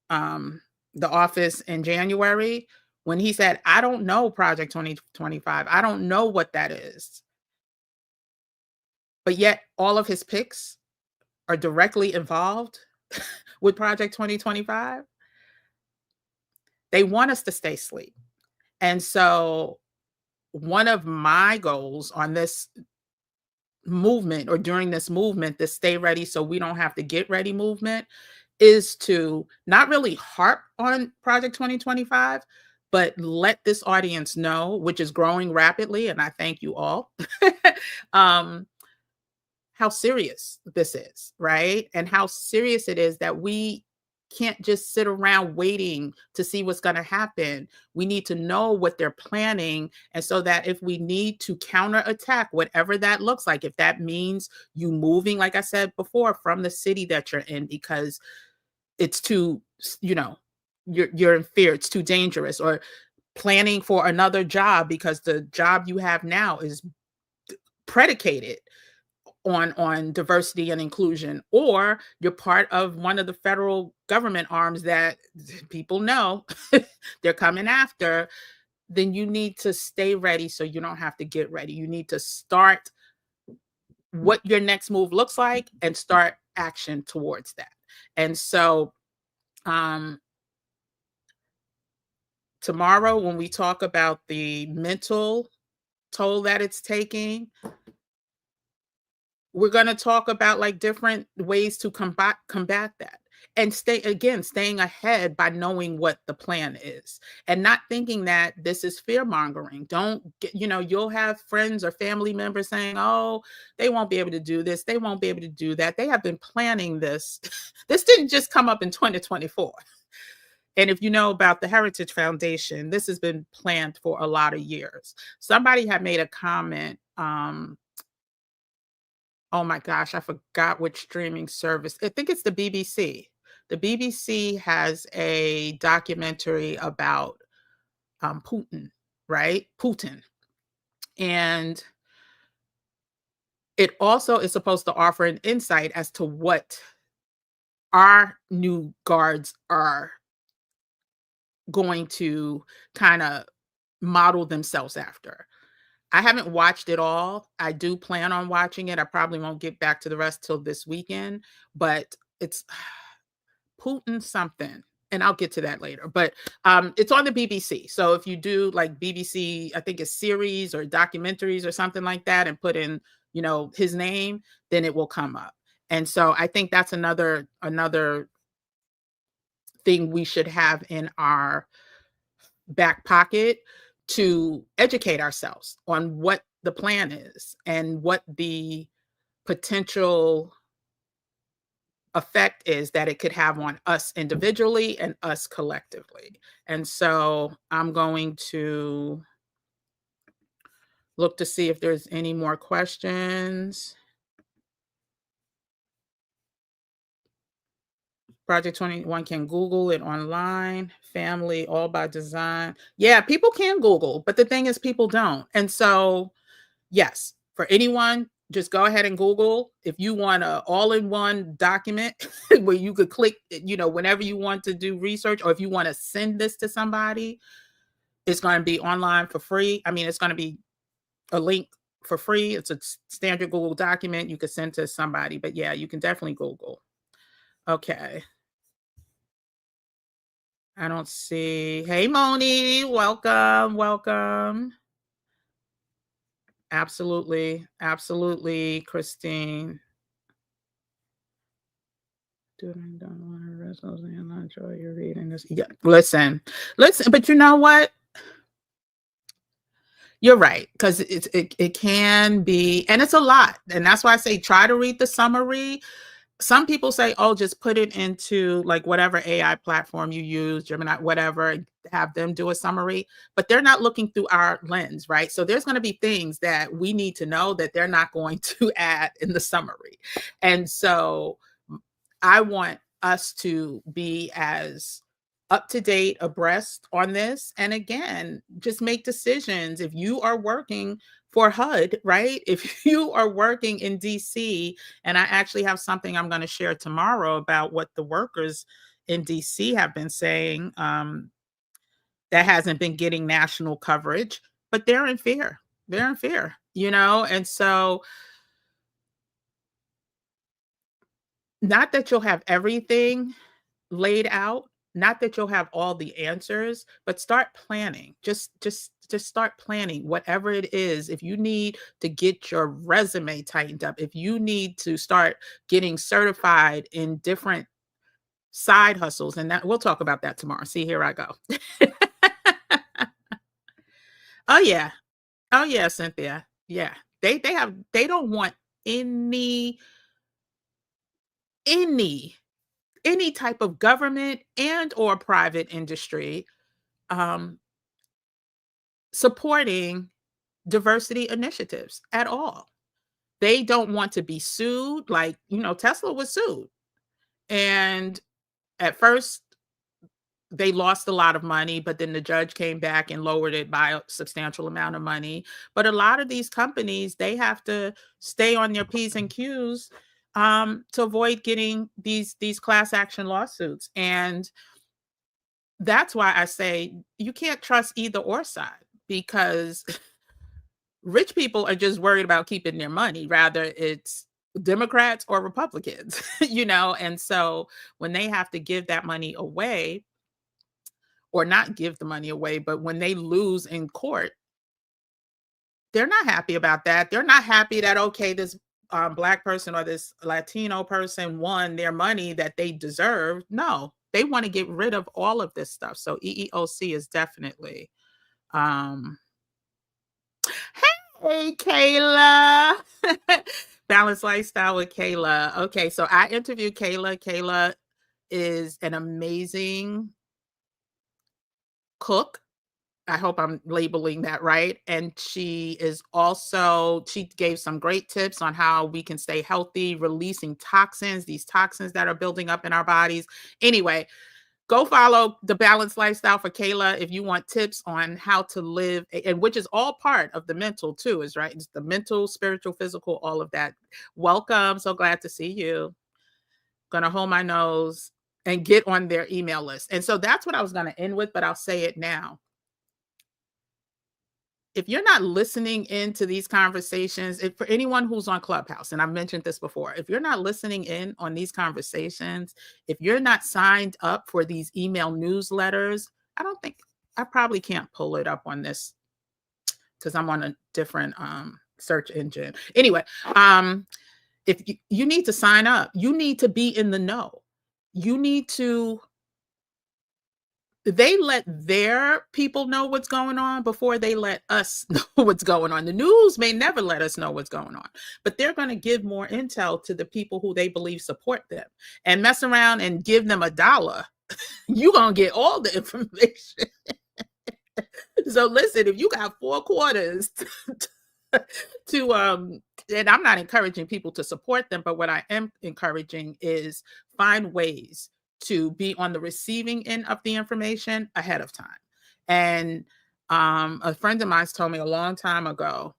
the office in January, when he said, I don't know Project 2025, I don't know what that is. But yet all of his picks are directly involved with Project 2025. They want us to stay asleep. And so one of my goals on this movement, or during this movement, the Stay Ready So We Don't Have to Get Ready movement, is to not really harp on Project 2025, but let this audience know, which is growing rapidly, and I thank you all, how serious this is, right? And how serious it is that we can't just sit around waiting to see what's going to happen. We need to know what they're planning. And so that if we need to counterattack, whatever that looks like, if that means you moving, like I said before, from the city that you're in because it's too, you're in fear, it's too dangerous, or planning for another job because the job you have now is predicated on diversity and inclusion, or you're part of one of the federal government arms that people know they're coming after, then you need to stay ready so you don't have to get ready. You need to start what your next move looks like and start action towards that. And so tomorrow, when we talk about the mental toll that it's taking, we're going to talk about like different ways to combat that, and staying ahead by knowing what the plan is and not thinking that this is fear mongering. Don't get, you'll have friends or family members saying, oh, they won't be able to do this, they won't be able to do that. They have been planning this. This didn't just come up in 2024. And if you know about the Heritage Foundation, this has been planned for a lot of years. Somebody had made a comment, oh my gosh, I forgot which streaming service. I think it's the BBC. The BBC has a documentary about Putin, right? Putin. And it also is supposed to offer an insight as to what our new guards are going to kind of model themselves after. I haven't watched it all. I do plan on watching it. I probably won't get back to the rest till this weekend, but it's Putin something, and I'll get to that later. But it's on the BBC. So if you do like BBC, I think it's series or documentaries or something like that, and put in, his name, then it will come up. And so I think that's another thing we should have in our back pocket to educate ourselves on what the plan is and what the potential effect is that it could have on us individually and us collectively. And so I'm going to look to see if there's any more questions. Project 21 can Google it online, family, all by design. Yeah, people can Google, but the thing is, people don't. And so, yes, for anyone, just go ahead and Google. If you want a all-in-one document where you could click, whenever you want to do research, or if you want to send this to somebody, it's going to be online for free. I mean, it's going to be a link for free. It's a standard Google document you could send to somebody. But yeah, you can definitely Google. Okay. I don't see. Hey, Moni, welcome, welcome. Absolutely, absolutely, Christine. Don't want to wrestle and enjoy your reading this. Yeah, listen, but you know what? You're right, because it can be, and it's a lot, and that's why I say try to read the summary. Some people say, oh, just put it into like whatever AI platform you use, Gemini, whatever, have them do a summary, but they're not looking through our lens, right? So there's going to be things that we need to know that they're not going to add in the summary. And so I want us to be as up to date, abreast on this. And again, just make decisions. If you are working for HUD, right? If you are working in DC, and I actually have something I'm going to share tomorrow about what the workers in DC have been saying, that hasn't been getting national coverage, but they're in fear. They're in fear, and so not that you'll have everything laid out, not that you'll have all the answers, but start planning. Just start planning whatever it is. If you need to get your resume tightened up, if you need to start getting certified in different side hustles, and that we'll talk about that tomorrow. See, here I go. Oh yeah. Oh yeah, Cynthia. Yeah. They don't want any any any type of government and or private industry um, supporting diversity initiatives at all. They don't want to be sued. Like, Tesla was sued. And at first, they lost a lot of money, but then the judge came back and lowered it by a substantial amount of money. But a lot of these companies, they have to stay on their P's and Q's to avoid getting these class action lawsuits. And that's why I say you can't trust either or side, because rich people are just worried about keeping their money, rather it's Democrats or Republicans, and so when they have to give that money away, or not give the money away, but when they lose in court, they're not happy about that. They're not happy that, okay, this Black person or this Latino person won their money that they deserve. No, they want to get rid of all of this stuff. So EEOC is definitely. Hey, Kayla. Balanced Lifestyle with Kayla. Okay, so I interviewed Kayla. Kayla is an amazing cook. I hope I'm labeling that right. And she gave some great tips on how we can stay healthy, releasing toxins, these toxins that are building up in our bodies. Anyway, go follow the Balanced Lifestyle for Kayla if you want tips on how to live, and which is all part of the mental too, is right. It's the mental, spiritual, physical, all of that. Welcome. So glad to see you. Gonna hold my nose and get on their email list. And so that's what I was going to end with, but I'll say it now. If you're not listening into these conversations, for anyone who's on Clubhouse, and I've mentioned this before, if you're not listening in on these conversations, if you're not signed up for these email newsletters, I probably can't pull it up on this because I'm on a different search engine. Anyway, if you need to sign up, you need to be in the know. You need to they let their people know what's going on before they let us know what's going on. The news may never let us know what's going on, but they're going to give more intel to the people who they believe support them, and mess around and give them $1. You're going to get all the information. So listen, if you got 4 quarters to and I'm not encouraging people to support them, but what I am encouraging is find ways to be on the receiving end of the information ahead of time. And a friend of mine told me a long time ago,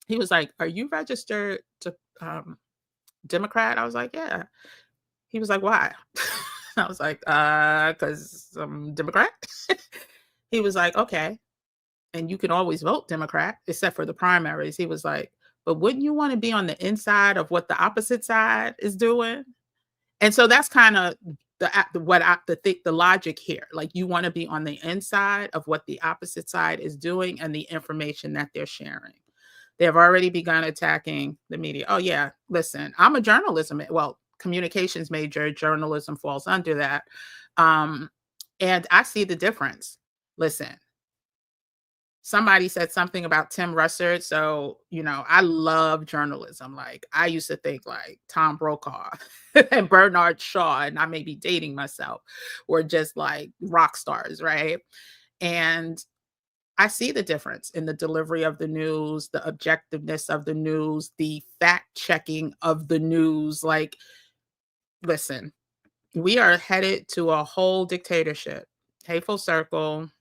he was like, "Are you registered to Democrat?" I was like, "Yeah." He was like, "Why?" I was like, "Because I'm Democrat." He was like, "Okay. And you can always vote Democrat, except for the primaries." He was like, "But wouldn't you want to be on the inside of what the opposite side is doing?" And so that's kind of the logic here. Like, you want to be on the inside of what the opposite side is doing and the information that they're sharing. They have already begun attacking the media. Oh yeah, listen, I'm a communications major. Journalism falls under that, and I see the difference. Listen, somebody said something about Tim Russert. So, I love journalism. Like, I used to think like Tom Brokaw and Bernard Shaw, and I may be dating myself, were just like rock stars, right? And I see the difference in the delivery of the news, the objectiveness of the news, the fact checking of the news. Like, listen, we are headed to a whole dictatorship. Hateful Circle.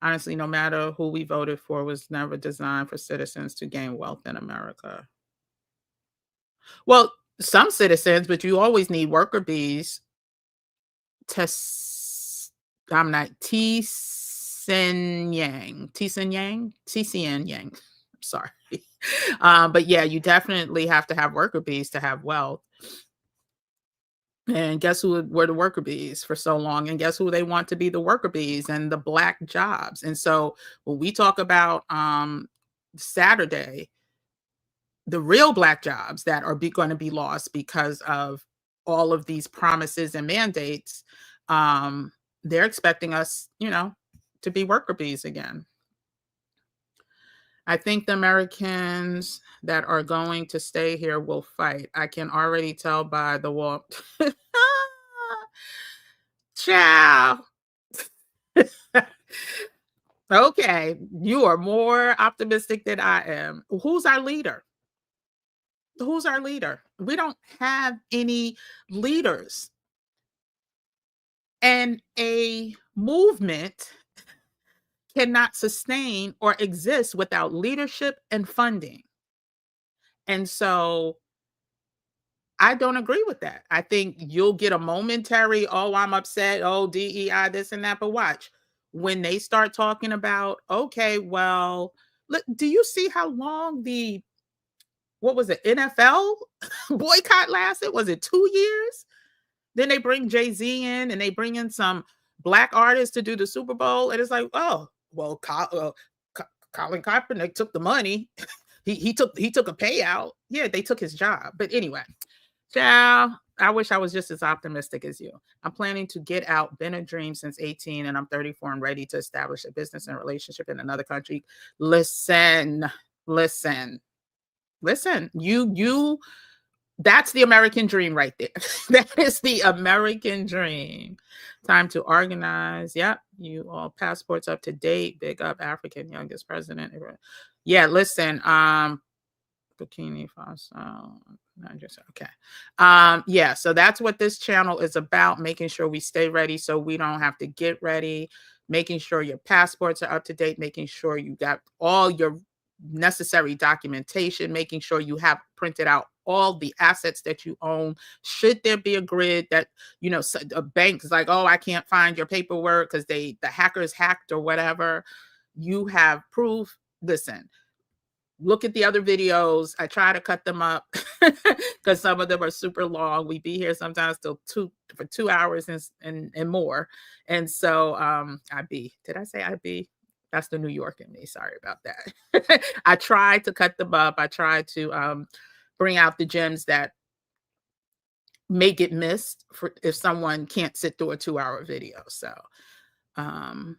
Honestly, no matter who we voted for, was never designed for citizens to gain wealth in America. Well, some citizens, but you always need worker bees to I'm not T-Sin Yang. Sorry. But yeah, you definitely have to have worker bees to have wealth. And guess who were the worker bees for so long? And guess who they want to be the worker bees and the black jobs? And so when we talk about Saturday, the real black jobs that are going to be lost because of all of these promises and mandates, they're expecting us, to be worker bees again. I think the Americans that are going to stay here will fight. I can already tell by the wall. Ciao. Okay, you are more optimistic than I am. Who's our leader? Who's our leader? We don't have any leaders. And a movement cannot sustain or exist without leadership and funding. And so I don't agree with that. I think you'll get a momentary, "Oh, I'm upset, oh, DEI, this and that," but watch. When they start talking about, okay, well, look, do you see how long what was it, NFL boycott lasted? Was it 2 years? Then they bring Jay-Z in, and they bring in some black artists to do the Super Bowl, and it's like, "Oh, well, Colin Kaepernick took the money." He took a payout. Yeah, they took his job. But anyway, child, I wish I was just as optimistic as you. I'm planning to get out, been a dream since 18, and I'm 34 and ready to establish a business and relationship in another country. Listen, listen, listen. That's the American dream right there. That is the American dream. Time to organize. Yep. You all passports up to date. Big up African youngest president. Yeah, listen. Burkina Faso. Okay. Yeah, so that's what this channel is about, making sure we stay ready so we don't have to get ready, making sure your passports are up to date, making sure you got all your necessary documentation, making sure you have printed out all the assets that you own. Should there be a grid that, a bank is like, "Oh, I can't find your paperwork because the hackers hacked or whatever," you have proof. Listen, look at the other videos. I try to cut them up because some of them are super long. We be here sometimes till 2 hours and more. And so did I say IB? That's the New York in me. Sorry about that. I try to cut them up. I try to bring out the gems that may get missed for if someone can't sit through a 2-hour video. So um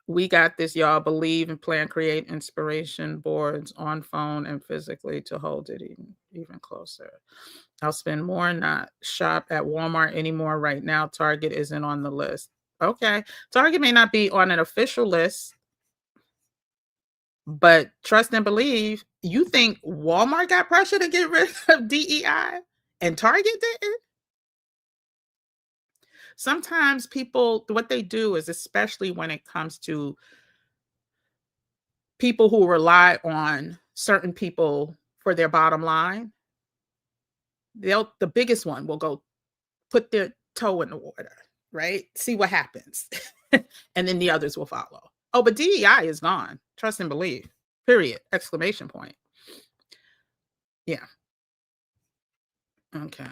we got this, y'all. Believe and plan, create inspiration boards on phone and physically to hold it even closer. I'll spend more, not shop at Walmart anymore right now. Target isn't on the list. Okay. Target may not be on an official list, but trust and believe, you think Walmart got pressure to get rid of DEI and Target didn't? Sometimes people, what they do is, especially when it comes to people who rely on certain people for their bottom line, the biggest one will go put their toe in the water, right? See what happens. And then the others will follow. Oh, but DEI is gone. Trust and believe. Period. Exclamation point. Yeah. Okay.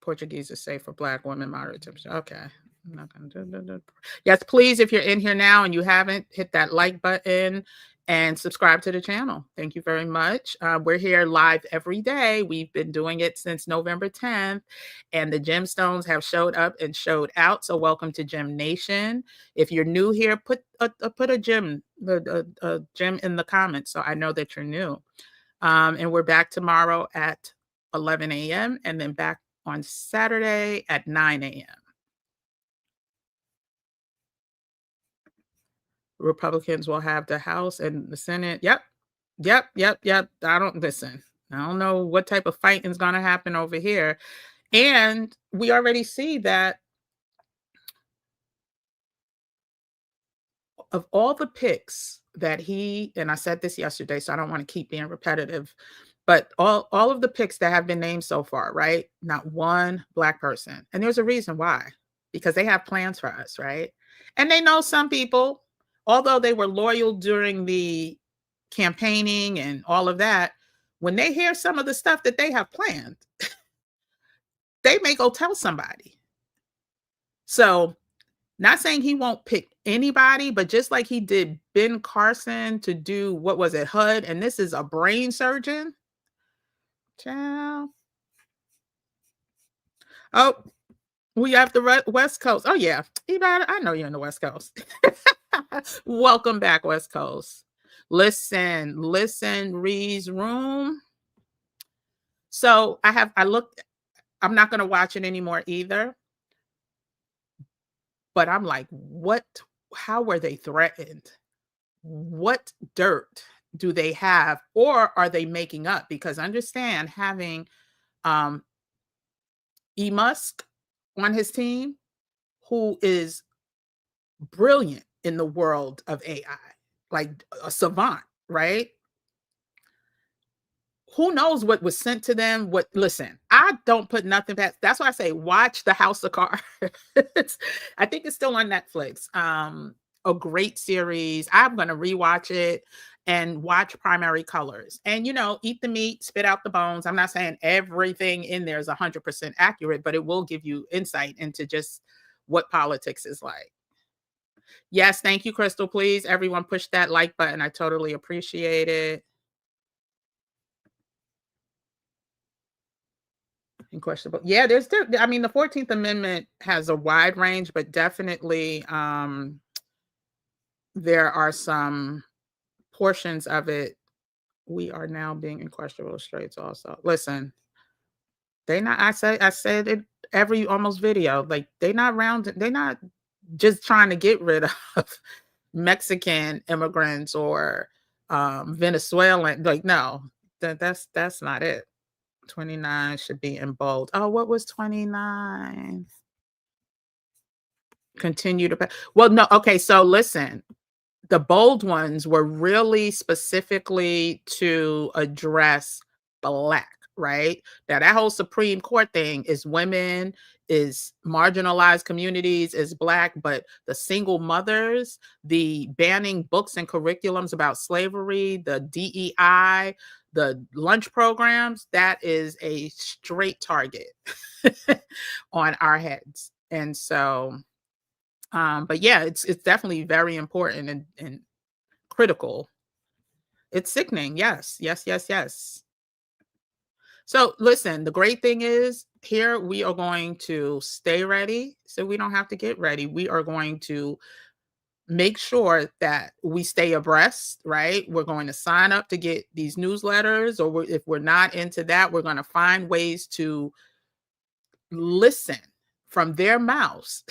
Portuguese is safe for Black women, moderate temperature. Okay. I'm not gonna do. Yes, please, if you're in here now and you haven't, hit that like button and subscribe to the channel. Thank you very much. We're here live every day. We've been doing it since November 10th, and the gemstones have showed up and showed out. So welcome to Gem Nation. If you're new here, put a gem in the comments so I know that you're new. And we're back tomorrow at 11 a.m. and then back on Saturday at 9 a.m. Republicans will have the House and the Senate. Yep. I don't listen. I don't know what type of fighting is going to happen over here. And we already see that of all the picks that he, and I said this yesterday, so I don't want to keep being repetitive, but all of the picks that have been named so far, right? Not one Black person. And there's a reason why, because they have plans for us, right? And they know some people, although they were loyal during the campaigning and all of that, when they hear some of the stuff that they have planned, they may go tell somebody. So, not saying he won't pick anybody, but just like he did Ben Carson to do, what was it, HUD, and this is a brain surgeon. Ciao. Oh, we have the West Coast. Oh, yeah. I know you're in the West Coast. Welcome back, West Coast. Listen, Ree's room. So I'm not going to watch it anymore either. But I'm like, how were they threatened? What dirt do they have? Or are they making up? Because understand, having E. Musk on his team, who is brilliant in the world of AI, like a savant, right? Who knows what was sent to them? Listen, I don't put nothing past. That's why I say watch the House of Cards. I think it's still on Netflix. A great series. I'm going to rewatch it and watch Primary Colors. And, eat the meat, spit out the bones. I'm not saying everything in there is 100% accurate, but it will give you insight into just what politics is like. Yes, thank you, Crystal. Please, everyone push that like button. I totally appreciate it. Questionable. Yeah, the 14th Amendment has a wide range, but definitely there are some portions of it. We are now being in questionable straits also. Listen, I said it every almost video, like they're not just trying to get rid of Mexican immigrants or Venezuelan. Like, no, that's not it. 29 should be in bold. Oh, what was 29? Continue to. Well, no. Okay. So listen, the bold ones were really specifically to address Black, right? Now, that whole Supreme Court thing is women, is marginalized communities, is Black, but the single mothers, the banning books and curriculums about slavery, the DEI, the lunch programs, that is a straight target on our heads. And so, but yeah, it's definitely very important and critical. It's sickening. Yes. So listen, the great thing is here we are going to stay ready so we don't have to get ready. We are going to make sure that we stay abreast, right? We're going to sign up to get these newsletters, or if we're not into that, we're going to find ways to listen from their mouths,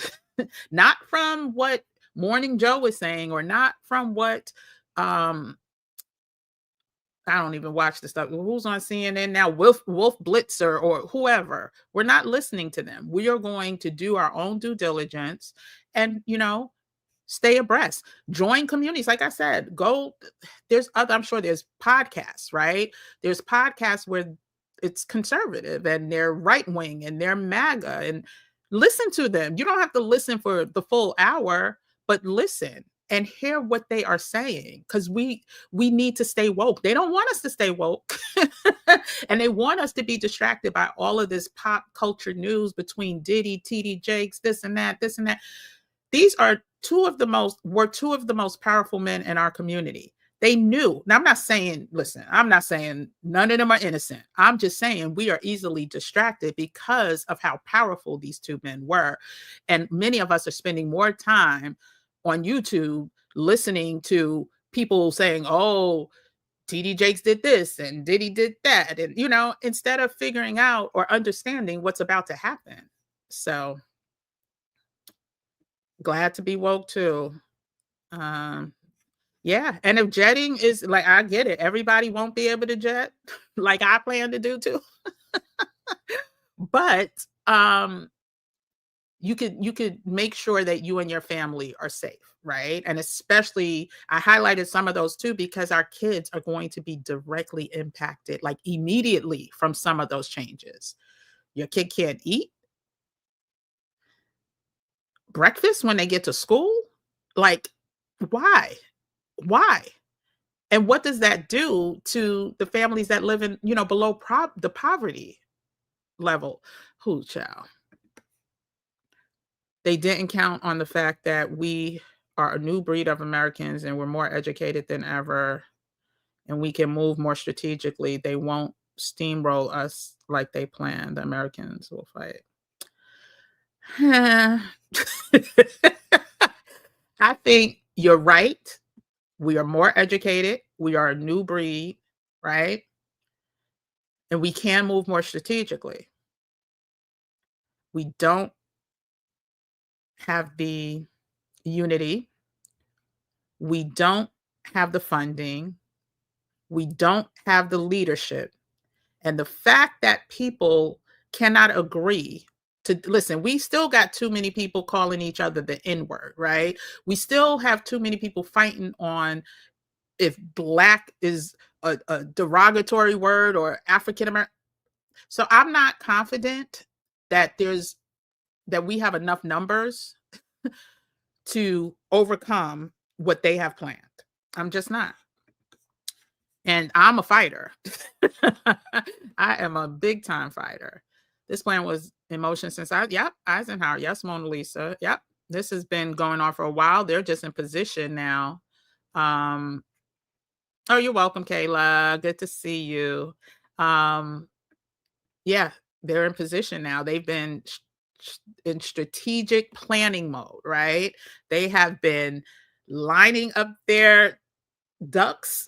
not from what Morning Joe is saying, or not from what um I don't even watch the stuff. Who's on CNN now? Wolf Blitzer or whoever. We're not listening to them. We are going to do our own due diligence and, stay abreast. Join communities. Like I said, there's other, I'm sure there's podcasts, right? There's podcasts where it's conservative and they're right wing and they're MAGA, and listen to them. You don't have to listen for the full hour, but listen and hear what they are saying, because we need to stay woke. They don't want us to stay woke. And they want us to be distracted by all of this pop culture news between Diddy, TD Jakes, this and that, this and that. These are two of the most powerful men in our community. They knew. Now, I'm not saying none of them are innocent. I'm just saying we are easily distracted because of how powerful these two men were. And many of us are spending more time on YouTube listening to people saying, oh, TD Jakes did this and Diddy did that. And, instead of figuring out or understanding what's about to happen. So glad to be woke too. Um, yeah. And if jetting is like, I get it. Everybody won't be able to jet like I plan to do too. But you could make sure that you and your family are safe, right? And especially I highlighted some of those too, because our kids are going to be directly impacted, like immediately, from some of those changes. Your kid can't eat breakfast when they get to school. Like, why? Why? And what does that do to the families that live in, below the poverty level? Who, child? They didn't count on the fact that we are a new breed of Americans and we're more educated than ever and we can move more strategically. They won't steamroll us like they planned. The Americans will fight. I think you're right. We are more educated. We are a new breed, right? And we can move more strategically. We don't have the unity. We don't have the funding. We don't have the leadership. And the fact that people cannot agree to listen, we still got too many people calling each other the N-word, right? We still have too many people fighting on if Black is a derogatory word or African American. So I'm not confident that we have enough numbers to overcome what they have planned. I'm just not. And I'm a fighter. I am a big time fighter. This plan was in motion since Eisenhower. Yes, Mona Lisa. Yep. This has been going on for a while. They're just in position now. Oh, you're welcome, Kayla. Good to see you. Yeah, they're in position now. They've been in strategic planning mode, right? They have been lining up their ducks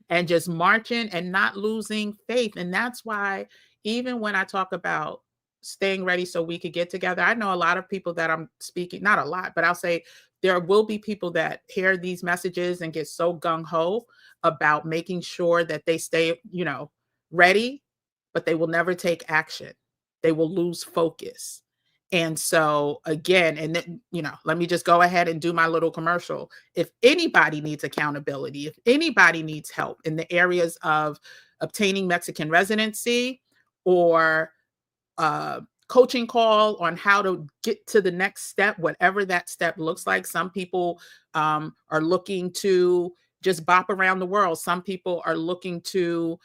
and just marching and not losing faith. And that's why, even when I talk about staying ready so we could get together, I know a lot of people that I'm speaking, not a lot, but I'll say there will be people that hear these messages and get so gung-ho about making sure that they stay, ready, but they will never take action. They will lose focus. And so again, and then, let me just go ahead and do my little commercial. If anybody needs accountability, if anybody needs help in the areas of obtaining Mexican residency or coaching call on how to get to the next step, whatever that step looks like. Some people are looking to just bop around the world. Some people are looking to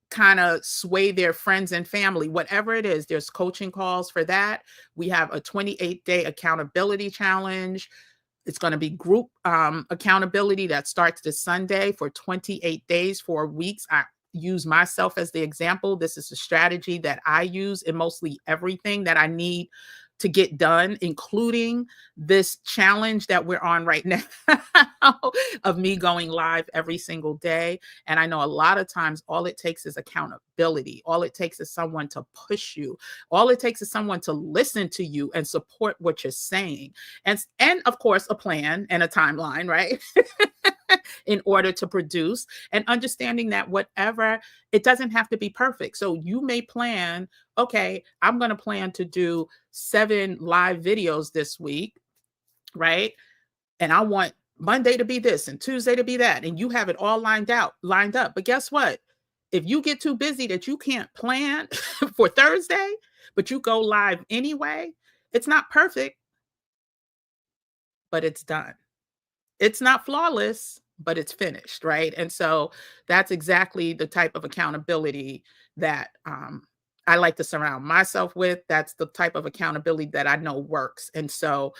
kind of sway their friends and family, whatever it is. There's coaching calls for that. We have a 28-day accountability challenge. It's going to be group accountability that starts this Sunday for 28 days, 4 weeks. I use myself as the example. This is a strategy that I use in mostly everything that I need to get done, including this challenge that we're on right now of me going live every single day. And I know a lot of times all it takes is accountability. All it takes is someone to push you. All it takes is someone to listen to you and support what you're saying. And of course, a plan and a timeline, right? In order to produce, and understanding that whatever, it doesn't have to be perfect. So you may plan, okay, I'm going to plan to do 7 live videos this week, right? And I want Monday to be this and Tuesday to be that. And you have it all lined up. But guess what? If you get too busy that you can't plan for Thursday, but you go live anyway, it's not perfect, but it's done. It's not flawless, but it's finished, right? And so that's exactly the type of accountability that I like to surround myself with. That's the type of accountability that I know works. And so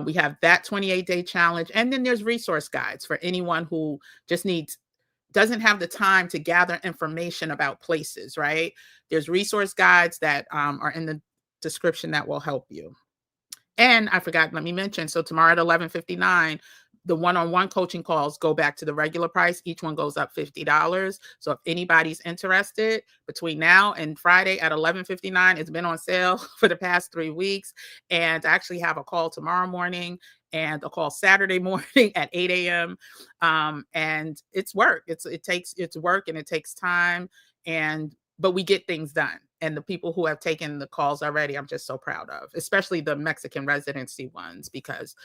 we have that 28-day challenge. And then there's resource guides for anyone who just doesn't have the time to gather information about places, right? There's resource guides that are in the description that will help you. And I forgot, let me mention, so tomorrow at 11:59, the one-on-one coaching calls go back to the regular price. Each one goes up $50. So if anybody's interested, between now and Friday at 11:59, it's been on sale for the past 3 weeks. And I actually have a call tomorrow morning and a call Saturday morning at 8 a.m. And it's work. It's work and it takes time. But we get things done. And the people who have taken the calls already, I'm just so proud of, especially the Mexican residency ones, because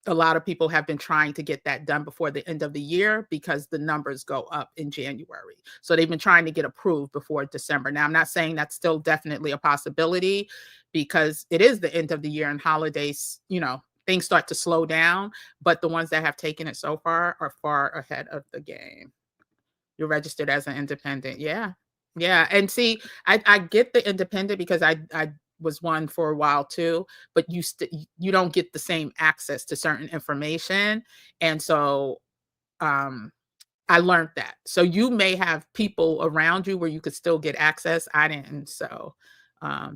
a lot of people have been trying to get that done before the end of the year because the numbers go up in January. So they've been trying to get approved before December. Now, I'm not saying that's still definitely a possibility because it is the end of the year and holidays, things start to slow down. But the ones that have taken it so far are far ahead of the game. You're registered as an independent. Yeah. Yeah. And see, I get the independent because I was one for a while too, but you don't get the same access to certain information. And so I learned that. So you may have people around you where you could still get access. I didn't. So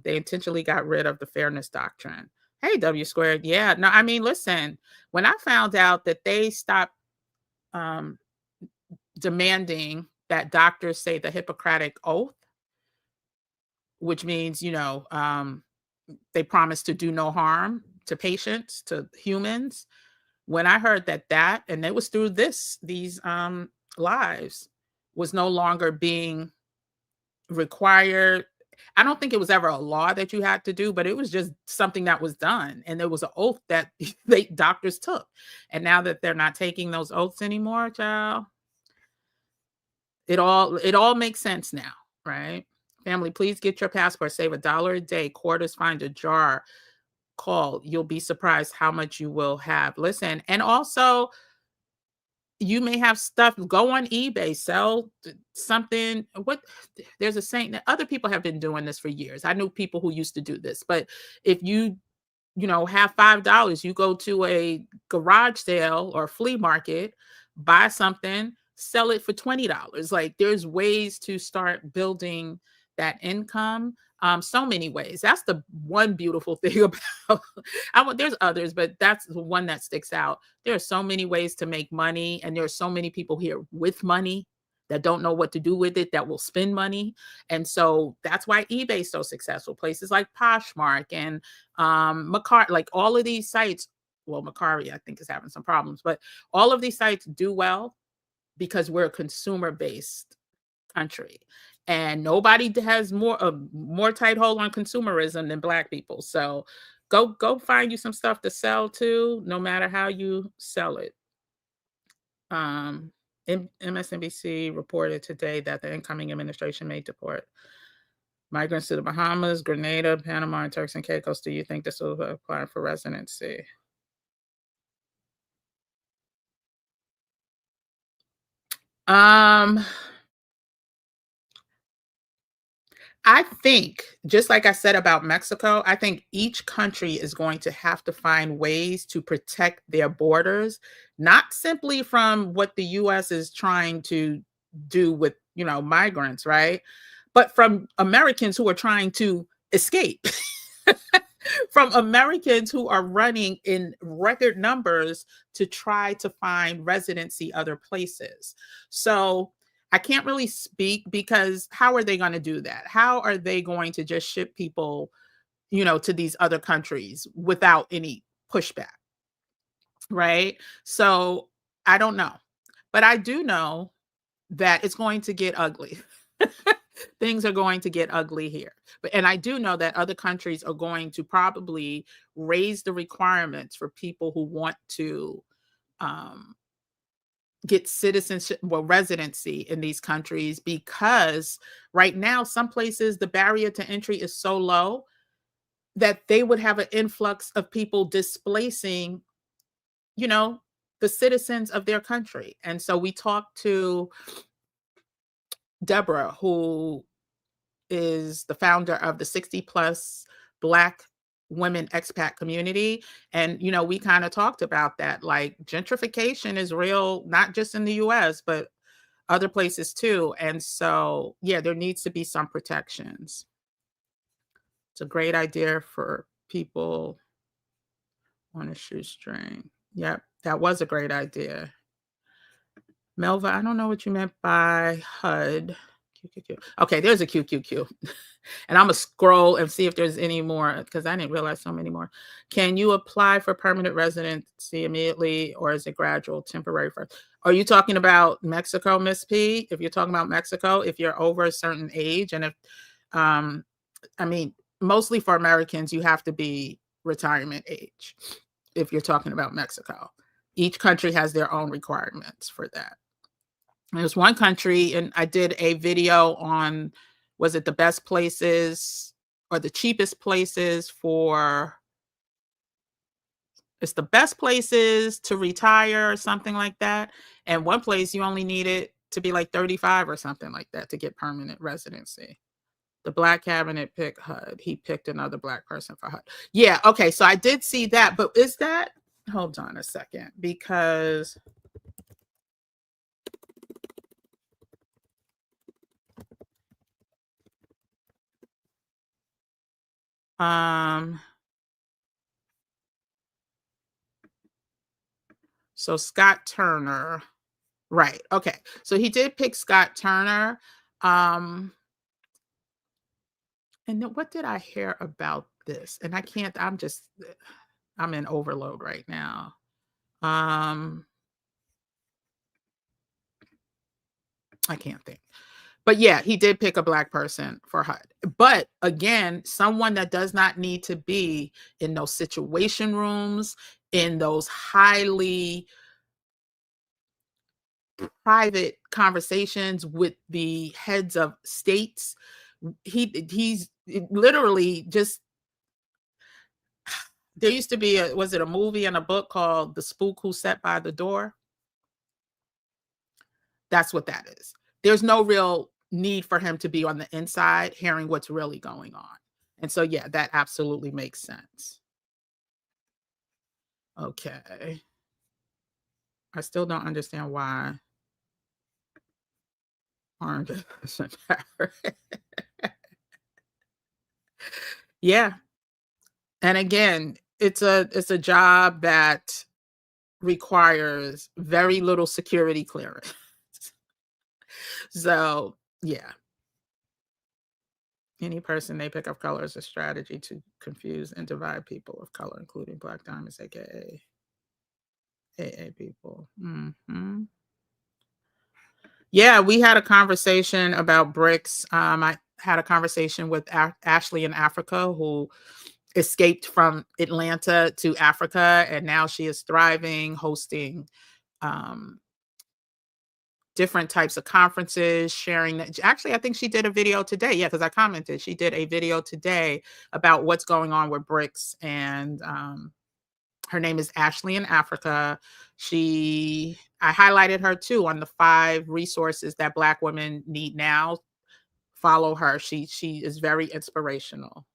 they intentionally got rid of the fairness doctrine. Hey, W squared. Yeah. No, I mean, listen, when I found out that they stopped um demanding that doctors say the Hippocratic oath, which means, they promise to do no harm to patients, to humans. When I heard and it was through these lives, was no longer being required. I don't think it was ever a law that you had to do, but it was just something that was done. And there was an oath that doctors took. And now that they're not taking those oaths anymore, child, it all makes sense now, right? Family, please get your passport. Save $1 a day. Quarters find a jar. Call. You'll be surprised how much you will have. Listen, and also you may have stuff. Go on eBay, sell something. There's a saying that other people have been doing this for years. I knew people who used to do this, but if you have $5, you go to a garage sale or flea market, buy something, sell it for $20. Like there's ways to start building that income. So many ways. That's the one beautiful thing about there's others, but that's the one that sticks out. There are so many ways to make money, and there are so many people here with money that don't know what to do with it, that will spend money. And so that's why eBay is so successful. Places like Poshmark and Macari, like all of these sites, well, Macari, I think, is having some problems, but all of these sites do well because we're a consumer-based country. And nobody has more tight hold on consumerism than Black people. So go find you some stuff to sell too, no matter how you sell it. MSNBC reported today that the incoming administration may deport migrants to the Bahamas, Grenada, Panama, and Turks and Caicos. Do you think this will apply for residency? I think, just like I said about Mexico, I think each country is going to have to find ways to protect their borders, not simply from what the US is trying to do with, migrants, right? But from Americans who are trying to escape. From Americans who are running in record numbers to try to find residency other places. So I can't really speak because how are they going to do that? How are they going to just ship people, to these other countries without any pushback? Right. So I don't know. But I do know that it's going to get ugly. Things are going to get ugly here. And I do know that other countries are going to probably raise the requirements for people who want to um, get citizenship, well, residency in these countries, because right now, some places, the barrier to entry is so low that they would have an influx of people displacing, you know, the citizens of their country. And so we talked to Deborah, who is the founder of the 60 plus Black women expat community. And, we kind of talked about that. Like gentrification is real, not just in the US, but other places too. And so, yeah, there needs to be some protections. It's a great idea for people on a shoestring. Yep, that was a great idea. Melva, I don't know what you meant by HUD. QQQ. Okay, there's a QQQ. And I'm gonna scroll and see if there's any more because I didn't realize so many more. Can you apply for permanent residency immediately or is it gradual, temporary first? Are you talking about Mexico, Miss P? If you're talking about Mexico, if you're over a certain age, and if I mean, mostly for Americans, you have to be retirement age if you're talking about Mexico. Each country has their own requirements for that. There's one country, and I did a video on, was it the best places or the cheapest places it's the best places to retire or something like that. And one place you only needed to be like 35 or something like that to get permanent residency. The Black cabinet picked HUD. He picked another Black person for HUD. Yeah, okay, so I did see that, but is that, hold on a second, because so Scott Turner, right? Okay, so he did pick Scott Turner. And then what did I hear about this? And I can't. I'm in overload right now. I can't think. But yeah, he did pick a Black person for HUD. But again, someone that does not need to be in those situation rooms, in those highly private conversations with the heads of states. He's literally just, there used to be was it a movie and a book called The Spook Who Sat by the Door? That's what that is. There's no real need for him to be on the inside hearing what's really going on. And so, yeah, that absolutely makes sense. Okay. I still don't understand why orange doesn't matter. Yeah. And again, it's a job that requires very little security clearance. So, yeah. Any person they pick of color is a strategy to confuse and divide people of color, including Black diamonds, aka AA people. Yeah, we had a conversation about BRICS. I had a conversation with Ashley in Africa, who escaped from Atlanta to Africa, and now she is thriving, hosting um, different types of conferences, sharing that. Actually, I think she did a video today. Yeah, because I commented. She did a video today about what's going on with BRICS, and her name is Ashley in Africa. I highlighted her too on the 5 resources that Black women need now Follow her. She is very inspirational.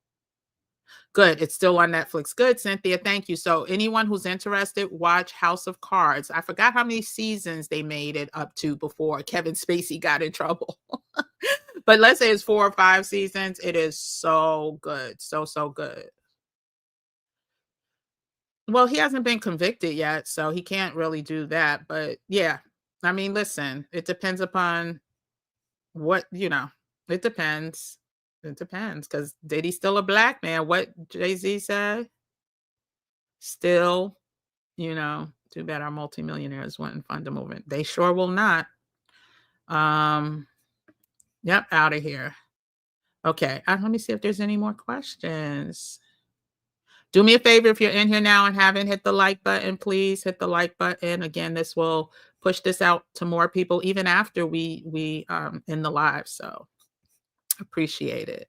Good. It's still on Netflix. Good, Cynthia. Thank you. So anyone who's interested, watch House of Cards. I forgot how many seasons they made it up to before Kevin Spacey got in trouble. But let's say it's 4 or 5 seasons. It is so good. So, so good. Well, he hasn't been convicted yet, so he can't really do that. But yeah, I mean, listen, it depends upon what, it depends. It depends. Because did he still a black man? What Jay-Z said? Still, too bad our multimillionaires wouldn't fund the movement. They sure will not. Yep, out of here. Okay, let me see if there's any more questions. Do me a favor, if you're in here now and haven't hit the like button, please hit the like button. Again, this will push this out to more people even after we in the live. So appreciate it.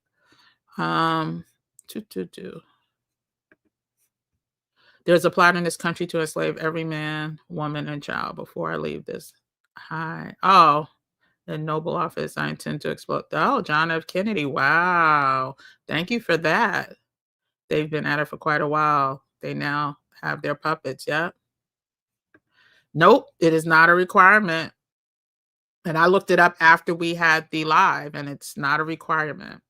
There's a plot in this country to enslave every man, woman, and child. Before I leave this, the noble office, I intend to explode. Oh, John F. Kennedy. Wow. Thank you for that. They've been at it for quite a while. They now have their puppets. Yep. Nope, it is not a requirement. And I looked it up after we had the live, and it's not a requirement.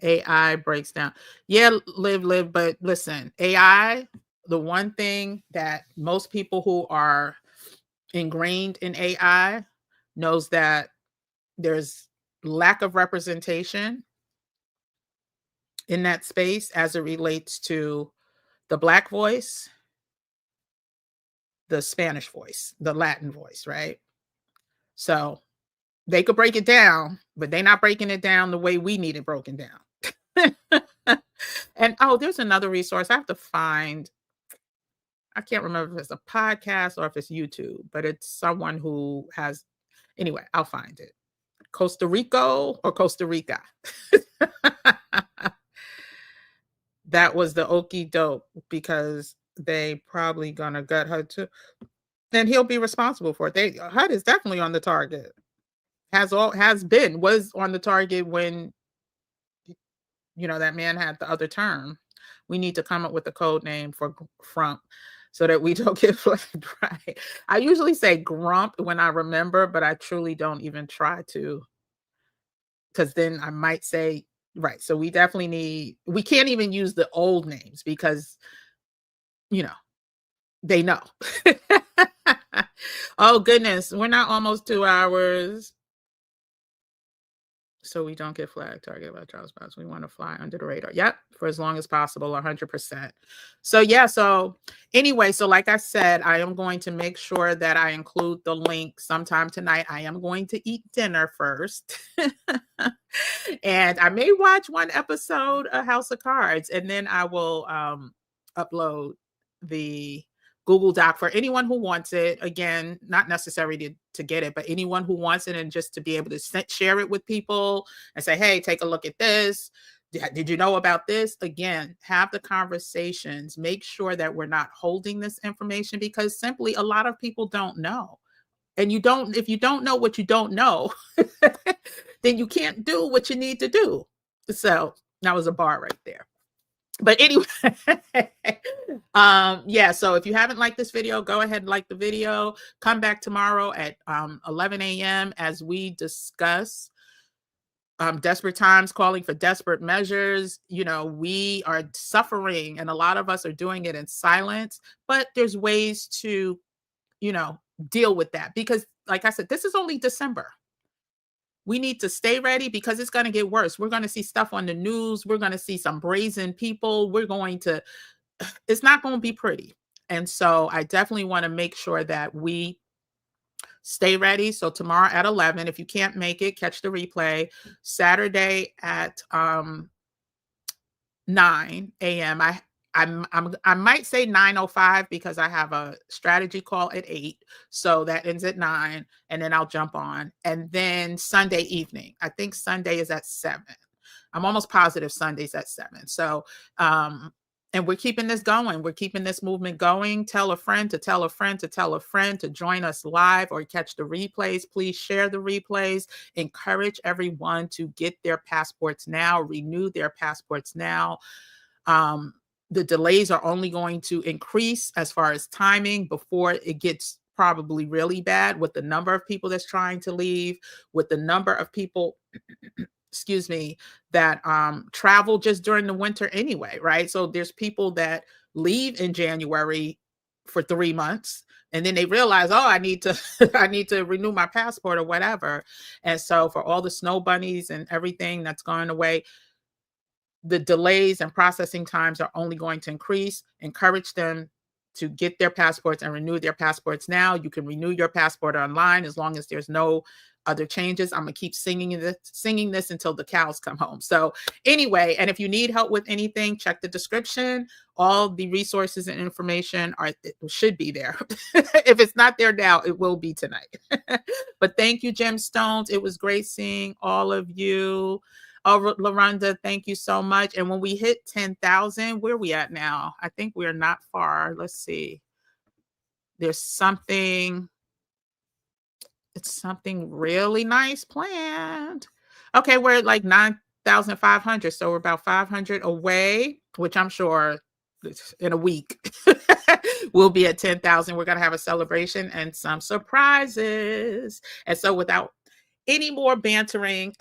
AI breaks down. Yeah, live, but listen, AI, the one thing that most people who are ingrained in AI knows that there's lack of representation in that space as it relates to the Black voice, the Spanish voice, the Latin voice, right? So they could break it down, but they're not breaking it down the way we need it broken down. And there's another resource I have to find. I can't remember if it's a podcast or if it's YouTube, but it's someone who has, anyway, I'll find it. Costa Rico or Costa Rica. That was the okey doke, because they probably gonna gut HUD too. And he'll be responsible for it. HUD is definitely on the target. Was on the target when that man had the other term. We need to come up with a code name for Frump so that we don't get flagged, right? I usually say Grump when I remember, but I truly don't even try to, because then I might say, right. So we can't even use the old names because, they know. Oh, goodness. We're not almost 2 hours. So we don't get flagged, targeted by trial spots. We want to fly under the radar. Yep, for as long as possible, 100%. So yeah, so anyway, so like I said, I am going to make sure that I include the link sometime tonight. I am going to eat dinner first. And I may watch one episode of House of Cards, and then I will upload the Google Doc for anyone who wants it. Again, not necessary to get it, but anyone who wants it, and just to be able to share it with people and say, hey, take a look at this. Did you know about this? Again, have the conversations. Make sure that we're not holding this information, because simply a lot of people don't know. And if you don't know what you don't know, then you can't do what you need to do. So that was a bar right there. But anyway, yeah, so if you haven't liked this video, go ahead and like the video. Come back tomorrow at 11 a.m. as we discuss desperate times calling for desperate measures. We are suffering, and a lot of us are doing it in silence, but there's ways to, deal with that, because like I said, this is only December. We need to stay ready, because it's going to get worse. We're going to see stuff on the news. We're going to see some brazen people. It's not going to be pretty. And so I definitely want to make sure that we stay ready. So tomorrow at 11, if you can't make it, catch the replay. Saturday at 9 a.m. I might say 9:05, because I have a strategy call at 8. So that ends at 9, and then I'll jump on. And then Sunday evening, I think Sunday is at 7. I'm almost positive Sunday's at 7. So, And we're keeping this going. We're keeping this movement going. Tell a friend to tell a friend to tell a friend to join us live or catch the replays. Please share the replays. Encourage everyone to get their passports now, renew their passports now. The delays are only going to increase as far as timing before it gets probably really bad with the number of people that's trying to leave, with the number of people excuse me, that travel just during the winter anyway, right? So there's people that leave in January for 3 months and then they realize, oh, I need to I need to renew my passport or whatever. And so for all the snow bunnies and everything that's going away, the delays and processing times are only going to increase. Encourage them to get their passports and renew their passports now. You can renew your passport online as long as there's no other changes. I'm gonna keep singing this until the cows come home. So anyway, and if you need help with anything, check the description. All the resources and information it should be there. If it's not there now, it will be tonight. But thank you, Gemstones. It was great seeing all of you. Oh, LaRonda, thank you so much. And when we hit 10,000, where are we at now? I think we're not far. Let's see. There's something, it's something really nice planned. Okay, we're at like 9,500. So we're about 500 away, which I'm sure in a week we'll be at 10,000. We're going to have a celebration and some surprises. And so without any more bantering,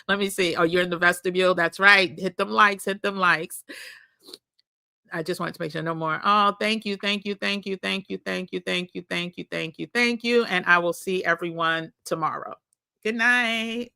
let me see. Oh, you're in the vestibule. That's right. Hit them likes, hit them likes. I just wanted to make sure no more. Oh, thank you, thank you, thank you, thank you, thank you, thank you, thank you, thank you, thank you. And I will see everyone tomorrow. Good night.